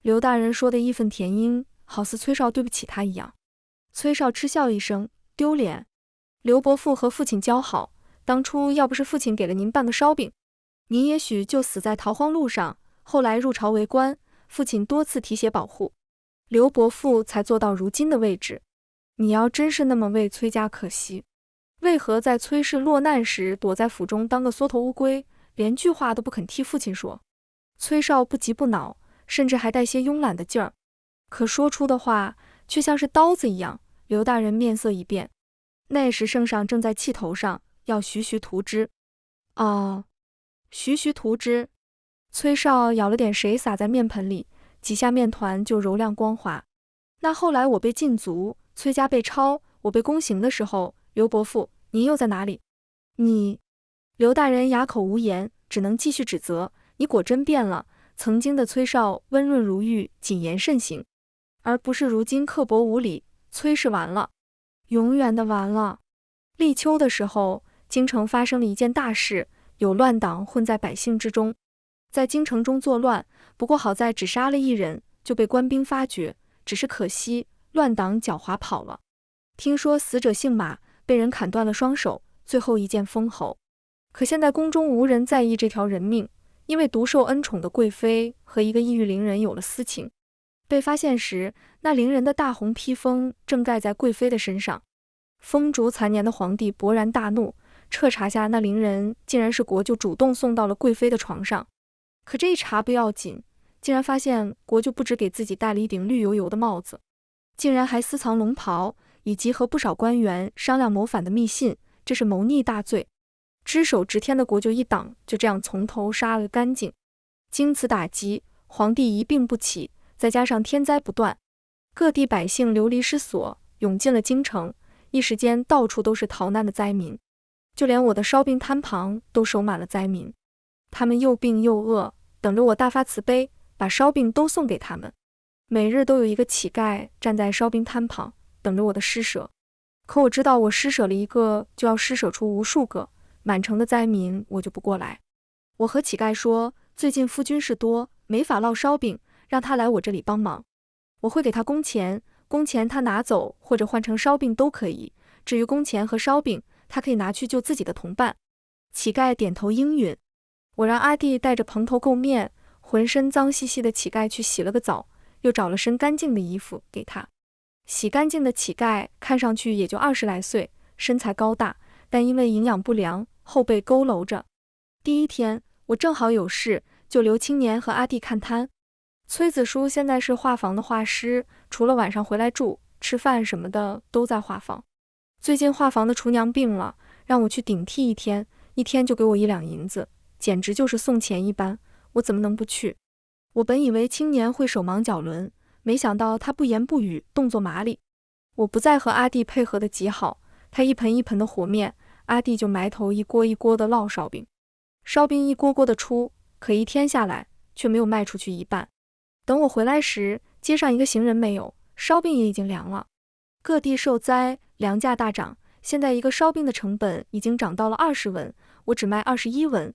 刘大人说的义愤填膺，好似崔少对不起他一样。崔少嗤笑一声，丢脸？刘伯父和父亲交好，当初要不是父亲给了您半个烧饼，您也许就死在逃荒路上。后来入朝为官，父亲多次提携保护，刘伯父才做到如今的位置。你要真是那么为崔家可惜，为何在崔氏落难时躲在府中当个缩头乌龟，连句话都不肯替父亲说？崔少不急不恼，甚至还带些慵懒的劲儿，可说出的话却像是刀子一样。刘大人面色一变，那时圣上正在气头上，要徐徐图之。哦，徐徐图之。崔少舀了点水洒在面盆里，几下面团就柔亮光滑。那后来我被禁足，崔家被抄，我被宫刑的时候，刘伯父，您又在哪里？你……刘大人哑口无言，只能继续指责，你果真变了。曾经的崔少温润如玉，谨言慎行，而不是如今刻薄无礼。崔氏完了，永远的完了。立秋的时候，京城发生了一件大事，有乱党混在百姓之中，在京城中作乱，不过好在只杀了1人，就被官兵发觉，只是可惜乱党狡猾跑了。听说死者姓马，被人砍断了双手，最后一剑封喉。可现在宫中无人在意这条人命，因为独受恩宠的贵妃和一个异域伶人有了私情。被发现时，那伶人的大红披风正盖在贵妃的身上。风烛残年的皇帝勃然大怒，彻查下那伶人竟然是国舅主动送到了贵妃的床上。可这一查不要紧，竟然发现国舅不止给自己戴了一顶绿油油的帽子，竟然还私藏龙袍，以及和不少官员商量谋反的密信，这是谋逆大罪。只手执天的国舅一党就这样从头杀了干净。经此打击，皇帝一病不起，再加上天灾不断，各地百姓流离失所，涌进了京城，一时间到处都是逃难的灾民，就连我的烧饼摊旁都守满了灾民。他们又病又饿，等着我大发慈悲，把烧饼都送给他们。每日都有一个乞丐站在烧饼摊旁，等着我的施舍。可我知道，我施舍了一个，就要施舍出无数个，满城的灾民我就不过来。我和乞丐说，最近夫君事多，没法烙烧饼，让他来我这里帮忙。我会给他工钱，工钱他拿走或者换成烧饼都可以。至于工钱和烧饼，他可以拿去救自己的同伴。乞丐点头应允。我让阿弟带着蓬头垢面、浑身脏兮兮的乞丐去洗了个澡，又找了身干净的衣服给他。洗干净的乞丐看上去也就20来岁，身材高大，但因为营养不良，后背佝偻着。第一天，我正好有事，就留青年和阿弟看摊。崔子书现在是画房的画师，除了晚上回来住、吃饭什么的都在画房。最近画房的厨娘病了，让我去顶替一天，一天就给我1两银子，简直就是送钱一般，我怎么能不去？我本以为青年会手忙脚乱，没想到他不言不语，动作麻利。我不再和阿弟配合得极好，他一盆一盆的和面，阿弟就埋头一锅一锅的烙烧饼。烧饼一锅锅的出，可一天下来却没有卖出去一半。等我回来时，街上一个行人没有，烧饼也已经凉了。各地受灾，粮价大涨，现在一个烧饼的成本已经涨到了20文，我只卖21文。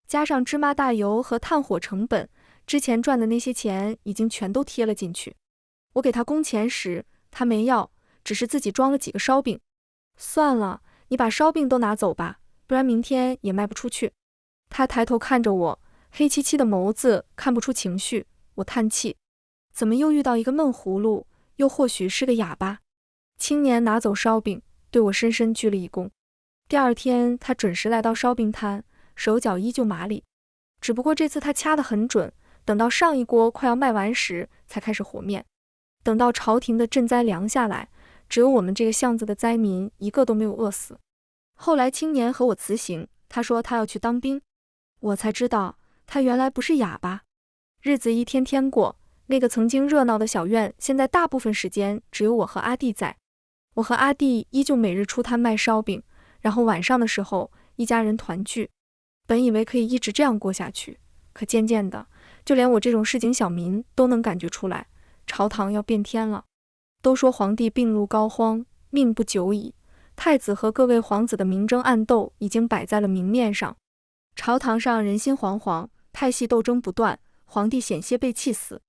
加上芝麻大油和炭火成本，之前赚的那些钱已经全都贴了进去。我给他工钱时，他没要，只是自己装了几个烧饼。算了，你把烧饼都拿走吧，不然明天也卖不出去。他抬头看着我，黑漆漆的眸子看不出情绪。我叹气，怎么又遇到一个闷葫芦，又或许是个哑巴。青年拿走烧饼，对我深深鞠了一躬。第二天，他准时来到烧饼摊，手脚依旧麻利，只不过这次他掐得很准，等到上一锅快要卖完时，才开始和面。等到朝廷的赈灾粮下来，只有我们这个巷子的灾民一个都没有饿死。后来青年和我辞行，他说他要去当兵，我才知道他原来不是哑巴。日子一天天过，那个曾经热闹的小院，现在大部分时间只有我和阿弟在。我和阿弟依旧每日出摊卖烧饼，然后晚上的时候一家人团聚。本以为可以一直这样过下去，可渐渐的，就连我这种市井小民都能感觉出来，朝堂要变天了。都说皇帝病入膏肓，命不久矣。太子和各位皇子的明争暗斗已经摆在了明面上，朝堂上人心惶惶，派系斗争不断，皇帝险些被气死。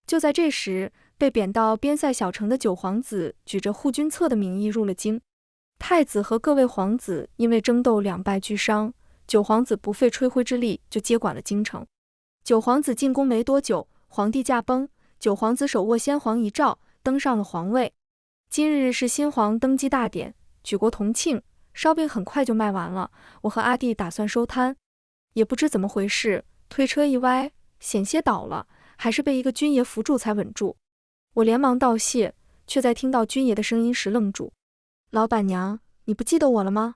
就在这时，被贬到边塞小城的九皇子举着护军册的名义入了京。太子和各位皇子因为争斗两败俱伤，九皇子不费吹灰之力就接管了京城。九皇子进宫没多久，皇帝驾崩，九皇子手握先皇遗诏，登上了皇位。今日是新皇登基大典，举国同庆，烧饼很快就卖完了。我和阿弟打算收摊，也不知怎么回事，推车一歪，险些倒了，还是被一个军爷扶住才稳住。我连忙道谢，却在听到军爷的声音时愣住。老板娘，你不记得我了吗？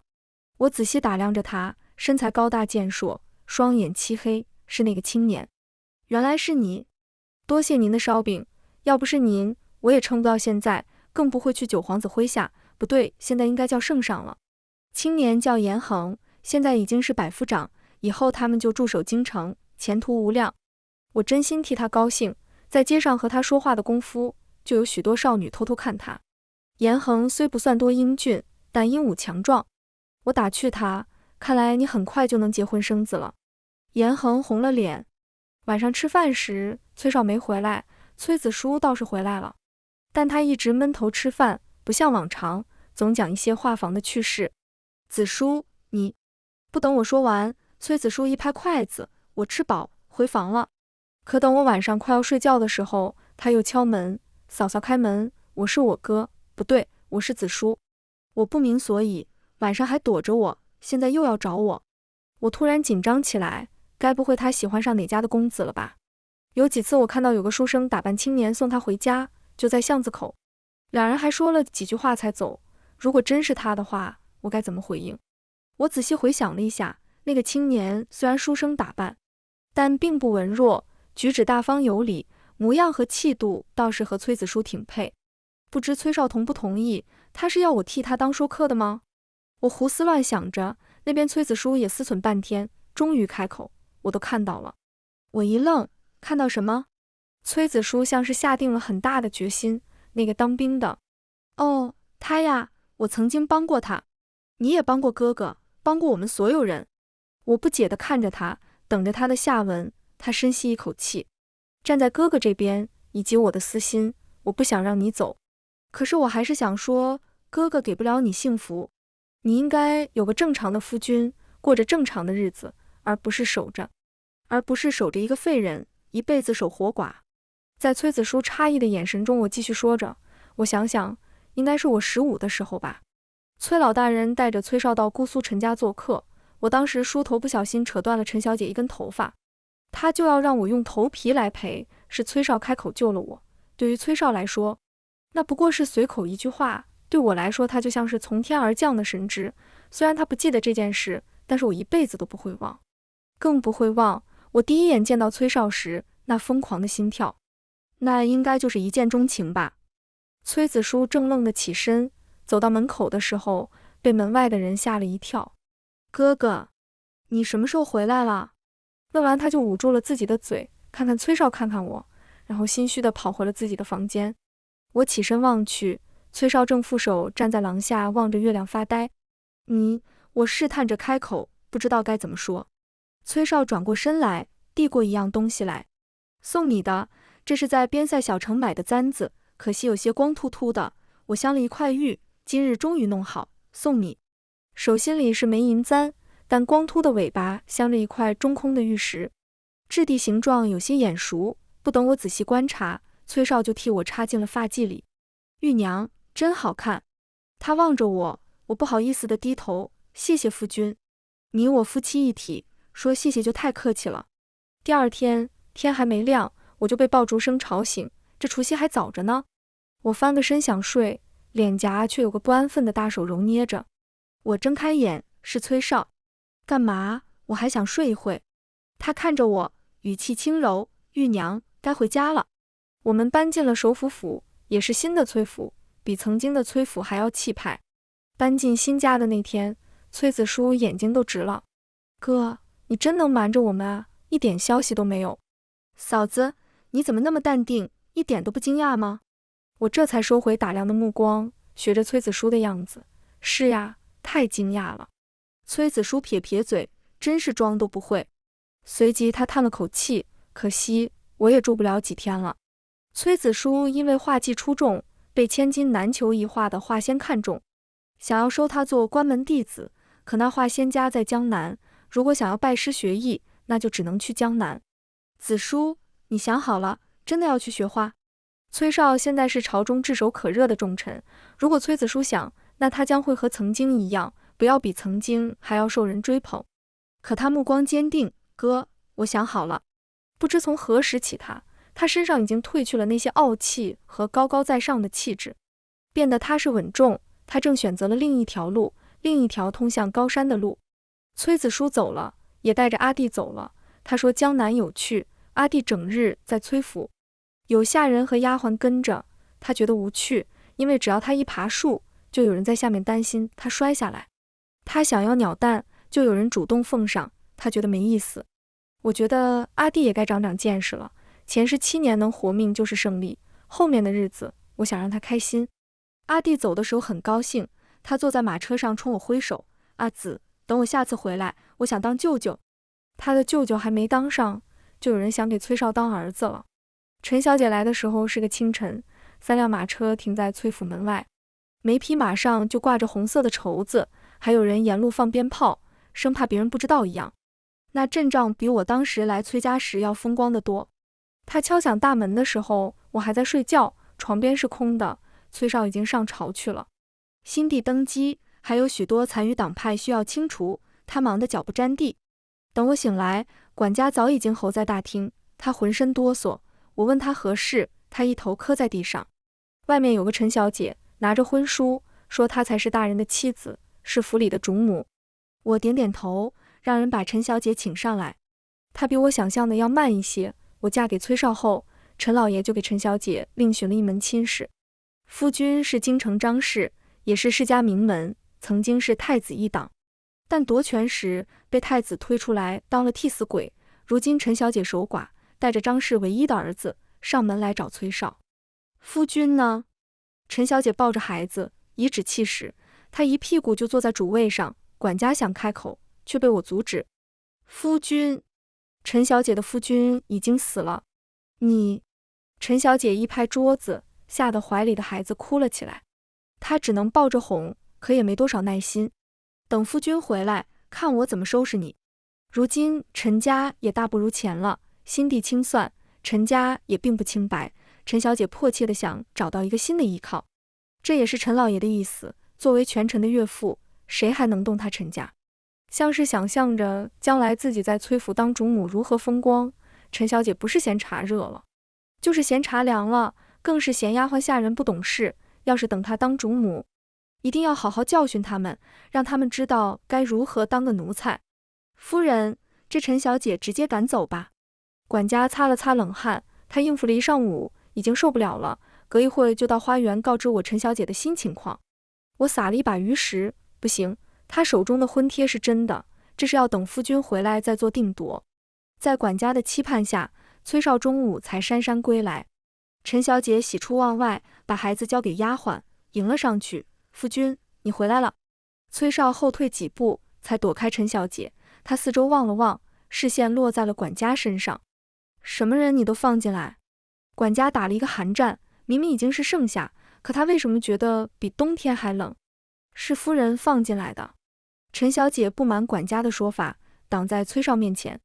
我仔细打量着他，身材高大健硕，双眼漆黑，是那个青年。原来是你，多谢您的烧饼，要不是您，我也撑不到现在，更不会去九皇子麾下，不对，现在应该叫圣上了。青年叫严衡，现在已经是百夫长，以后他们就驻守京城，前途无量。我真心替他高兴，在街上和他说话的功夫，就有许多少女偷偷看他。严衡虽不算多英俊，但英武强壮。我打趣他，看来你很快就能结婚生子了。严衡红了脸。晚上吃饭时，崔少没回来，崔子书倒是回来了，但他一直闷头吃饭，不像往常，总讲一些画房的趣事。子书，你……不等我说完，崔子书一拍筷子，我吃饱，回房了。可等我晚上快要睡觉的时候，他又敲门，嫂嫂开门，我是我哥，不对，我是子书。我不明所以，晚上还躲着我，现在又要找我。我突然紧张起来，该不会他喜欢上哪家的公子了吧？有几次我看到有个书生打扮青年送他回家，就在巷子口，两人还说了几句话才走。如果真是他的话，我该怎么回应？我仔细回想了一下，那个青年虽然书生打扮，但并不文弱，举止大方有礼。模样和气度倒是和崔子书挺配。不知崔少同不同意，他是要我替他当说客的吗？我胡思乱想着，那边崔子书也思忖半天，终于开口：我都看到了。我一愣，看到什么？崔子书像是下定了很大的决心，那个当兵的。哦，他呀，我曾经帮过他。你也帮过哥哥，帮过我们所有人。我不解地看着他，等着他的下文。他深吸一口气，站在哥哥这边，以及我的私心，我不想让你走。可是我还是想说，哥哥给不了你幸福，你应该有个正常的夫君，过着正常的日子，而不是守着一个废人，一辈子守活寡。在崔子书诧异的眼神中，我继续说着，我想想，应该是我15的时候吧。崔老大人带着崔少到姑苏陈家做客，我当时梳头不小心扯断了陈小姐一根头发，他就要让我用头皮来赔，是崔少开口救了我。对于崔少来说，那不过是随口一句话，对我来说，他就像是从天而降的神旨。虽然他不记得这件事，但是我一辈子都不会忘，更不会忘我第一眼见到崔少时那疯狂的心跳。那应该就是一见钟情吧。崔子书怔愣地起身，走到门口的时候，被门外的人吓了一跳。哥哥，你什么时候回来了？问完他就捂住了自己的嘴，看看崔少，看看我，然后心虚地跑回了自己的房间。我起身望去，崔少正负手站在廊下望着月亮发呆。我试探着开口，不知道该怎么说。崔少转过身来，递过一样东西来。送你的，这是在边塞小城买的簪子，可惜有些光秃秃的，我镶了一块玉，今日终于弄好，送你。手心里是枚银簪，但光秃的尾巴镶着一块中空的玉石，质地形状有些眼熟，不等我仔细观察，崔少就替我插进了发髻里。玉娘，真好看。他望着我，我不好意思地低头，谢谢夫君。你我夫妻一体，说谢谢就太客气了。第二天，天还没亮，我就被爆竹声吵醒，这除夕还早着呢。我翻个身想睡，脸颊却有个不安分的大手揉捏着。我睁开眼，是崔少。干嘛？我还想睡一会。他看着我，语气轻柔，玉娘，该回家了。我们搬进了首府府，也是新的崔府，比曾经的崔府还要气派。搬进新家的那天，崔子书眼睛都直了。哥，你真能瞒着我们啊，一点消息都没有。嫂子，你怎么那么淡定，一点都不惊讶吗？我这才收回打量的目光，学着崔子书的样子。是呀，太惊讶了。崔子书撇撇嘴，真是装都不会。随即他叹了口气，可惜我也住不了几天了。崔子书因为画技出众，被千金难求一画的画仙看中，想要收他做关门弟子，可那画仙家在江南，如果想要拜师学艺，那就只能去江南。子书，你想好了，真的要去学画？崔少现在是朝中炙手可热的重臣，如果崔子书想，那他将会和曾经一样，不要比曾经还要受人追捧。可他目光坚定，哥，我想好了。不知从何时起他身上已经褪去了那些傲气和高高在上的气质，变得踏实稳重。他正选择了另一条路，另一条通向高山的路。崔子书走了，也带着阿弟走了。他说江南有趣，阿弟整日在崔府，有下人和丫鬟跟着，他觉得无趣，因为只要他一爬树，就有人在下面担心他摔下来。他想要鸟蛋，就有人主动奉上，他觉得没意思。我觉得阿弟也该长长见识了，前世7年能活命就是胜利，后面的日子我想让他开心。阿弟走的时候很高兴，他坐在马车上冲我挥手，阿紫，等我下次回来，我想当舅舅。他的舅舅还没当上，就有人想给崔少当儿子了。陈小姐来的时候是个清晨，3辆马车停在崔府门外，每匹马上就挂着红色的绸子，还有人沿路放鞭炮，生怕别人不知道一样。那阵仗比我当时来崔家时要风光得多。他敲响大门的时候，我还在睡觉，床边是空的，崔少已经上朝去了。新帝登基，还有许多残余党派需要清除，他忙得脚不沾地。等我醒来，管家早已经候在大厅，他浑身哆嗦。我问他何事，他一头磕在地上。外面有个陈小姐，拿着婚书，说她才是大人的妻子，是府里的主母。我点点头，让人把陈小姐请上来。她比我想象的要慢一些。我嫁给崔少后，陈老爷就给陈小姐另寻了一门亲事。夫君是京城张氏，也是世家名门，曾经是太子一党，但夺权时被太子推出来当了替死鬼。如今陈小姐守寡，带着张氏唯一的儿子上门来找崔少。夫君呢？陈小姐抱着孩子，颐指气使，她一屁股就坐在主位上。管家想开口，却被我阻止。夫君，陈小姐的夫君已经死了。你……陈小姐一拍桌子，吓得怀里的孩子哭了起来。她只能抱着哄，可也没多少耐心。等夫君回来，看我怎么收拾你。如今陈家也大不如前了，心地清算，陈家也并不清白。陈小姐迫切地想找到一个新的依靠，这也是陈老爷的意思。作为权臣的岳父，谁还能动他陈家？像是想象着将来自己在崔府当主母如何风光。陈小姐不是嫌茶热了，就是嫌茶凉了，更是嫌丫鬟下人不懂事。要是等她当主母，一定要好好教训他们，让他们知道该如何当个奴才。夫人，这陈小姐直接赶走吧。管家擦了擦冷汗，他应付了一上午，已经受不了了，隔一会就到花园告知我陈小姐的新情况。我撒了一把鱼食，不行，他手中的婚帖是真的，这是要等夫君回来再做定夺。在管家的期盼下，崔少中午才姗姗归来。陈小姐喜出望外，把孩子交给丫鬟，迎了上去。夫君，你回来了。崔少后退几步，才躲开陈小姐。他四周望了望，视线落在了管家身上。什么人你都放进来？管家打了一个寒战，明明已经是盛夏，可他为什么觉得比冬天还冷？是夫人放进来的。陈小姐不满管家的说法，挡在崔少面前。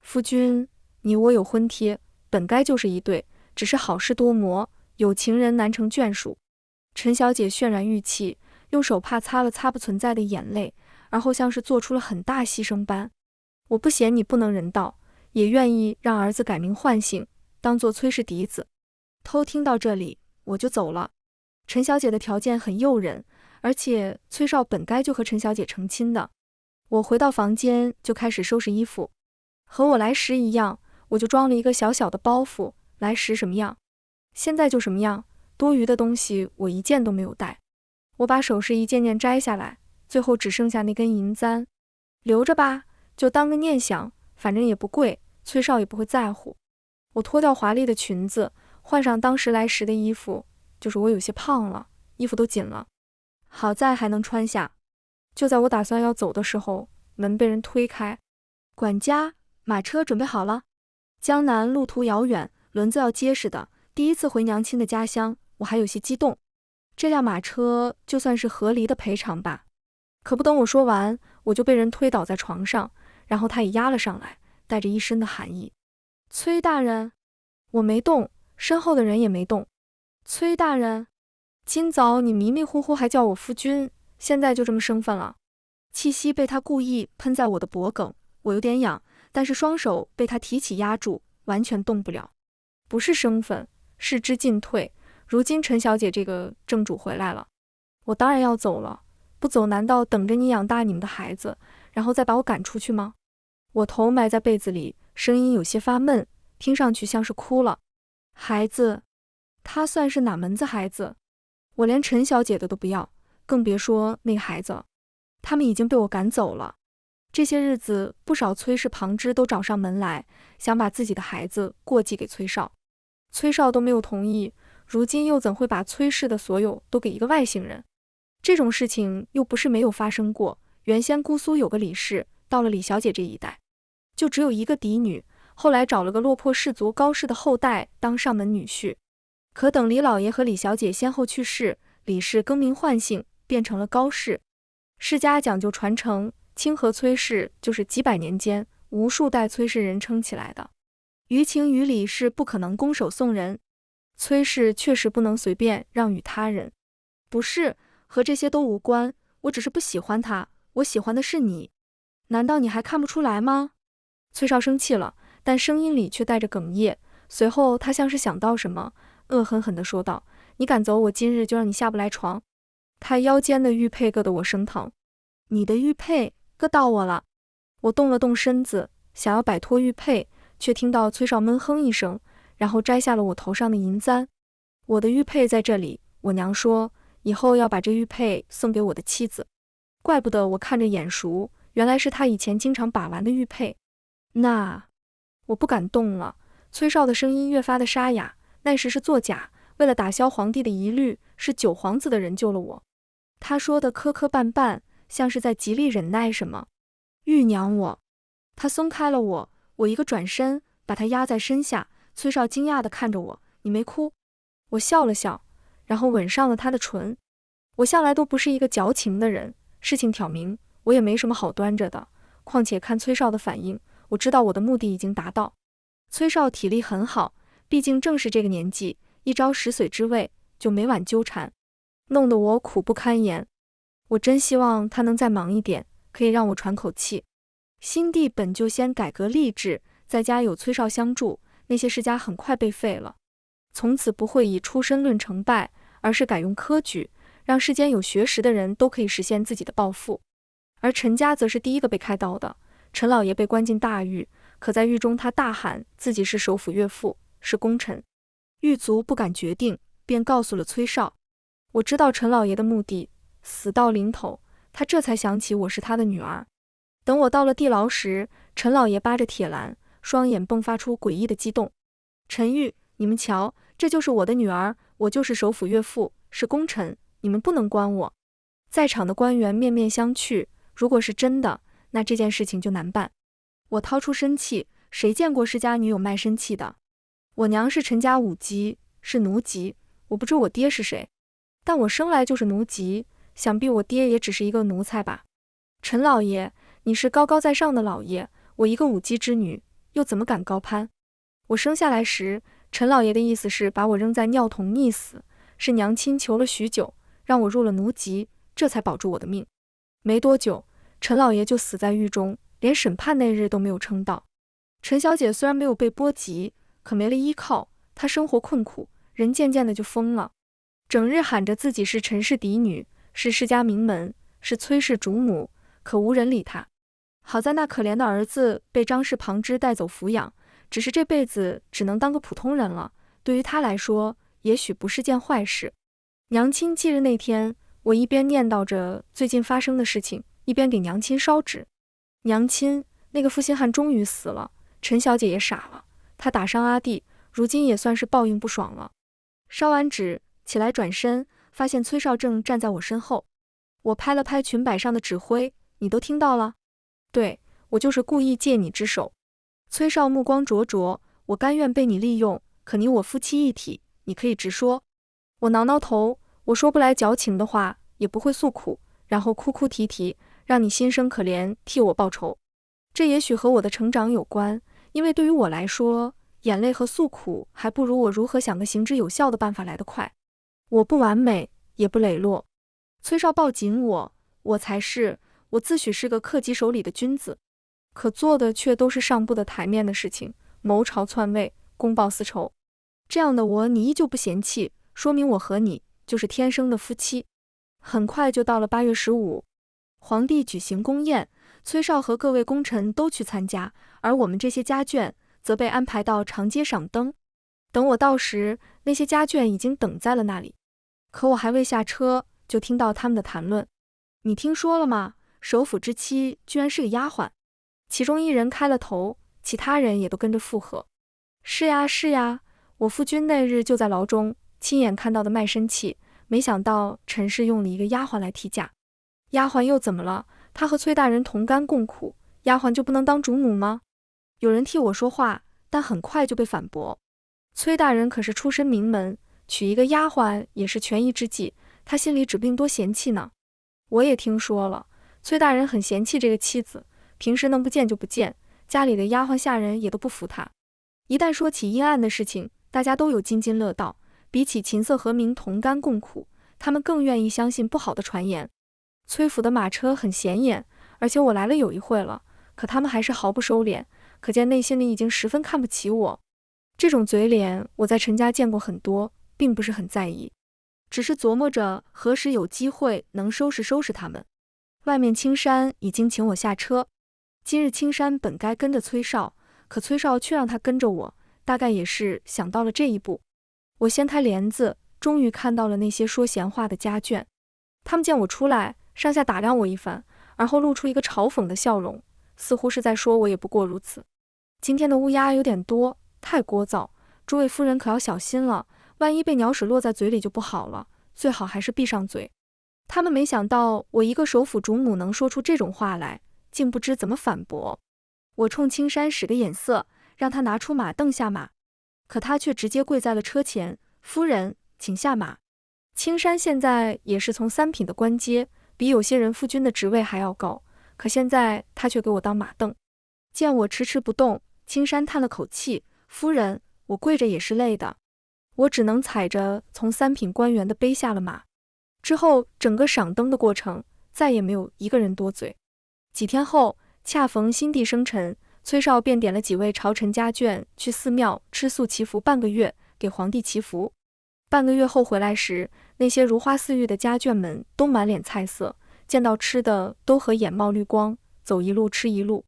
夫君，你我有婚帖，本该就是一对，只是好事多磨，有情人难成眷属。陈小姐渲然欲泣，用手帕擦了擦不存在的眼泪，而后像是做出了很大牺牲般。我不嫌你不能人道，也愿意让儿子改名换姓，当做崔氏嫡子。偷听到这里，我就走了。陈小姐的条件很诱人，而且崔少本该就和陈小姐成亲的。我回到房间就开始收拾衣服，和我来时一样，我就装了一个小小的包袱，来时什么样，现在就什么样。多余的东西我一件都没有带。我把首饰一件件摘下来，最后只剩下那根银簪，留着吧，就当个念想，反正也不贵，崔少也不会在乎。我脱掉华丽的裙子，换上当时来时的衣服，就是我有些胖了，衣服都紧了，好在还能穿下。就在我打算要走的时候，门被人推开。管家，马车准备好了。江南路途遥远，轮子要结实的，第一次回娘亲的家乡，我还有些激动。这辆马车就算是合理的赔偿吧。可不等我说完，我就被人推倒在床上，然后他也压了上来，带着一身的寒意。崔大人，我没动，身后的人也没动。崔大人，今早你迷迷糊糊还叫我夫君，现在就这么生分了。气息被他故意喷在我的脖颈，我有点痒，但是双手被他提起压住，完全动不了。不是生分，是知进退。如今陈小姐这个正主回来了，我当然要走了。不走难道等着你养大你们的孩子，然后再把我赶出去吗？我头埋在被子里，声音有些发闷，听上去像是哭了。孩子，他算是哪门子孩子？我连陈小姐的都不要，更别说那个孩子了。他们已经被我赶走了。这些日子，不少崔氏旁支都找上门来，想把自己的孩子过继给崔少。崔少都没有同意，如今又怎会把崔氏的所有都给一个外姓人？这种事情又不是没有发生过。原先姑苏有个李氏，到了李小姐这一代，就只有一个嫡女，后来找了个落魄氏族高氏的后代当上门女婿。可等李老爷和李小姐先后去世，李氏更名换姓，变成了高氏。世家讲究传承，清河崔氏就是几百年间无数代崔氏人撑起来的。于情于理是不可能拱手送人，崔氏确实不能随便让与他人。不是，和这些都无关，我只是不喜欢他，我喜欢的是你。难道你还看不出来吗？崔少生气了，但声音里却带着哽咽。随后他像是想到什么，恶狠狠地说道：你敢走，我今日就让你下不来床。他腰间的玉佩硌得我生疼。你的玉佩硌到我了。我动了动身子，想要摆脱玉佩，却听到崔少闷哼一声，然后摘下了我头上的银簪。我的玉佩在这里，我娘说以后要把这玉佩送给我的妻子。怪不得我看着眼熟，原来是她以前经常把玩的玉佩。那……我不敢动了。崔少的声音越发的沙哑，那时是作假，为了打消皇帝的疑虑，是九皇子的人救了我。他说的磕磕绊绊，像是在极力忍耐什么。玉娘我……他松开了我，我一个转身，把他压在身下。崔少惊讶地看着我，你没哭？我笑了笑，然后吻上了他的唇。我向来都不是一个矫情的人，事情挑明，我也没什么好端着的。况且看崔少的反应，我知道我的目的已经达到。崔少体力很好，毕竟正是这个年纪，一朝10岁之位，就每晚纠缠，弄得我苦不堪言。我真希望他能再忙一点，可以让我喘口气。新帝本就先改革吏治，在家有崔少相助，那些世家很快被废了。从此不会以出身论成败，而是改用科举，让世间有学识的人都可以实现自己的抱负。而陈家则是第一个被开刀的，陈老爷被关进大狱，可在狱中他大喊自己是首辅岳父，是功臣。狱卒不敢决定，便告诉了崔少。我知道陈老爷的目的，死到临头，他这才想起我是他的女儿。等我到了地牢时，陈老爷扒着铁栏，双眼迸发出诡异的激动。陈玉，你们瞧，这就是我的女儿，我就是首辅岳父，是功臣，你们不能关我。在场的官员面面相觑，如果是真的，那这件事情就难办。我掏出身契，谁见过世家女有卖身契的？我娘是陈家5级，是奴籍，我不知我爹是谁，但我生来就是奴籍，想必我爹也只是一个奴才吧。陈老爷，你是高高在上的老爷，我一个5级之女，又怎么敢高攀？我生下来时，陈老爷的意思是把我扔在尿桶溺死，是娘亲求了许久，让我入了奴籍，这才保住我的命。没多久，陈老爷就死在狱中，连审判那日都没有撑到。陈小姐虽然没有被波及，可没了依靠，她生活困苦，人渐渐的就疯了，整日喊着自己是陈氏嫡女，是世家名门，是崔氏主母，可无人理她。好在那可怜的儿子被张氏旁支带走抚养，只是这辈子只能当个普通人了，对于他来说，也许不是件坏事。娘亲忌日那天，我一边念叨着最近发生的事情，一边给娘亲烧纸。娘亲，那个负心汉终于死了，陈小姐也傻了，她打伤阿弟，如今也算是报应不爽了。烧完纸，起来转身，发现崔少正站在我身后。我拍了拍裙摆上的纸灰，你都听到了？对，我就是故意借你之手。崔少目光灼灼，我甘愿被你利用，可你我夫妻一体，你可以直说。我挠挠头，我说不来矫情的话，也不会诉苦，然后哭哭啼啼，让你心生可怜，替我报仇。这也许和我的成长有关，因为对于我来说，眼泪和诉苦还不如我如何想个行之有效的办法来得快。我不完美，也不磊落。崔少抱紧我，我才是，我自诩是个克己守礼的君子，可做的却都是上不得台面的事情，谋朝篡位，公报私仇。这样的我你依旧不嫌弃，说明我和你就是天生的夫妻。很快就到了8月15，皇帝举行宫宴，崔少和各位功臣都去参加，而我们这些家眷则被安排到长街赏灯。等我到时，那些家眷已经等在了那里，可我还未下车，就听到他们的谈论。你听说了吗？首辅之妻居然是个丫鬟。其中一人开了头，其他人也都跟着附和。是呀是呀，我夫君那日就在牢中亲眼看到的卖身契，没想到陈氏用了一个丫鬟来替嫁。丫鬟又怎么了？她和崔大人同甘共苦，丫鬟就不能当主母吗？有人替我说话，但很快就被反驳。崔大人可是出身名门，娶一个丫鬟也是权宜之计，他心里指不定多嫌弃呢。我也听说了，崔大人很嫌弃这个妻子，平时能不见就不见，家里的丫鬟下人也都不服他。一旦说起阴暗的事情，大家都有津津乐道，比起琴瑟和鸣同甘共苦，他们更愿意相信不好的传言。崔府的马车很显眼，而且我来了有一会了，可他们还是毫不收敛，可见内心里已经十分看不起我。这种嘴脸我在陈家见过很多，并不是很在意，只是琢磨着何时有机会能收拾收拾他们。外面青山已经请我下车，今日青山本该跟着崔少，可崔少却让他跟着我，大概也是想到了这一步。我掀开帘子，终于看到了那些说闲话的家眷。他们见我出来，上下打量我一番，而后露出一个嘲讽的笑容，似乎是在说我也不过如此。今天的乌鸦有点多，太聒噪，诸位夫人可要小心了，万一被鸟屎落在嘴里就不好了，最好还是闭上嘴。他们没想到我一个首府主母能说出这种话来，竟不知怎么反驳。我冲青山使个眼色，让他拿出马凳下马，可他却直接跪在了车前，夫人，请下马。青山现在也是从3品的官阶，比有些人夫君的职位还要高，可现在他却给我当马凳。见我迟迟不动，青山叹了口气，夫人，我跪着也是累的。我只能踩着从3品官员的背下了马。之后整个赏灯的过程，再也没有一个人多嘴。几天后，恰逢新帝生辰，崔绍便点了几位朝臣家眷去寺庙吃素祈福半个月，给皇帝祈福。半个月后回来时，那些如花似玉的家眷们都满脸菜色，见到吃的都和眼冒绿光，走一路吃一路，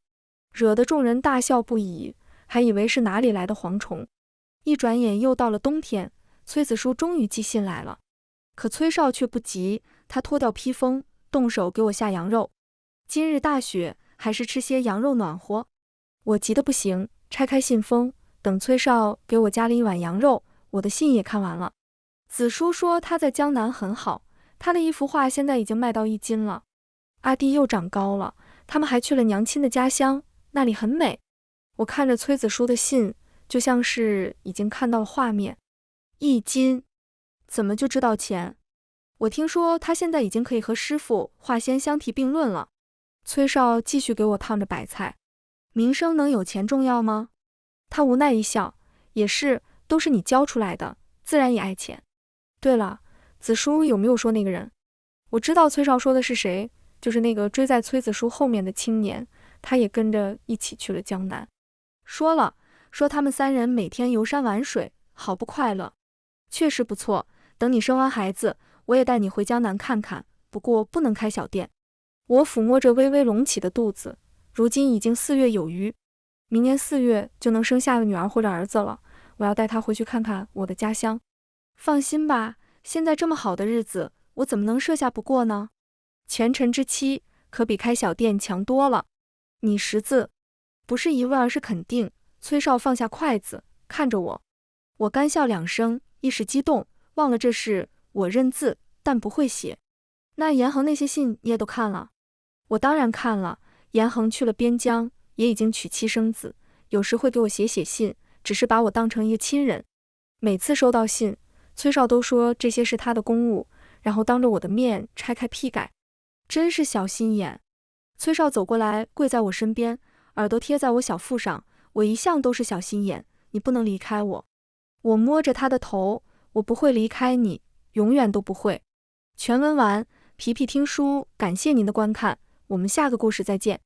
惹得众人大笑不已，还以为是哪里来的蝗虫。一转眼又到了冬天，崔子书终于寄信来了。可崔绍却不急，他脱掉披风，动手给我下羊肉。今日大雪，还是吃些羊肉暖和。我急得不行，拆开信封，等崔绍给我加了一碗羊肉，我的信也看完了。子书说他在江南很好，他的一幅画现在已经卖到1斤了。阿弟又长高了，他们还去了娘亲的家乡，那里很美。我看着崔子书的信，就像是已经看到了画面。1斤，怎么就知道钱？我听说他现在已经可以和师傅画仙相提并论了。崔绍继续给我烫着白菜。名声能有钱重要吗？他无奈一笑，也是，都是你教出来的，自然也爱钱。对了，子书有没有说那个人？我知道崔绍说的是谁，就是那个追在崔子书后面的青年，他也跟着一起去了江南。说了，说他们3人每天游山玩水，好不快乐。确实不错，等你生完孩子，我也带你回江南看看，不过不能开小店。我抚摸着微微隆起的肚子，如今已经4月有余，明年4月就能生下个女儿或者儿子了，我要带他回去看看我的家乡。放心吧，现在这么好的日子，我怎么能设下不过呢？权臣之妻，可比开小店强多了。你识字？不是疑问，而是肯定。崔绍放下筷子，看着我。我干笑2声，一时激动，忘了这事。我认字，但不会写。那严衡那些信你也都看了？我当然看了。严衡去了边疆，也已经娶妻生子，有时会给我写信，只是把我当成一个亲人。每次收到信，崔绍都说这些是他的公务，然后当着我的面拆开批改，真是小心眼。崔绍走过来，跪在我身边，耳朵贴在我小腹上。我一向都是小心眼，你不能离开我。我摸着他的头，我不会离开你，永远都不会。全文完，皮皮听书，感谢您的观看，我们下个故事再见。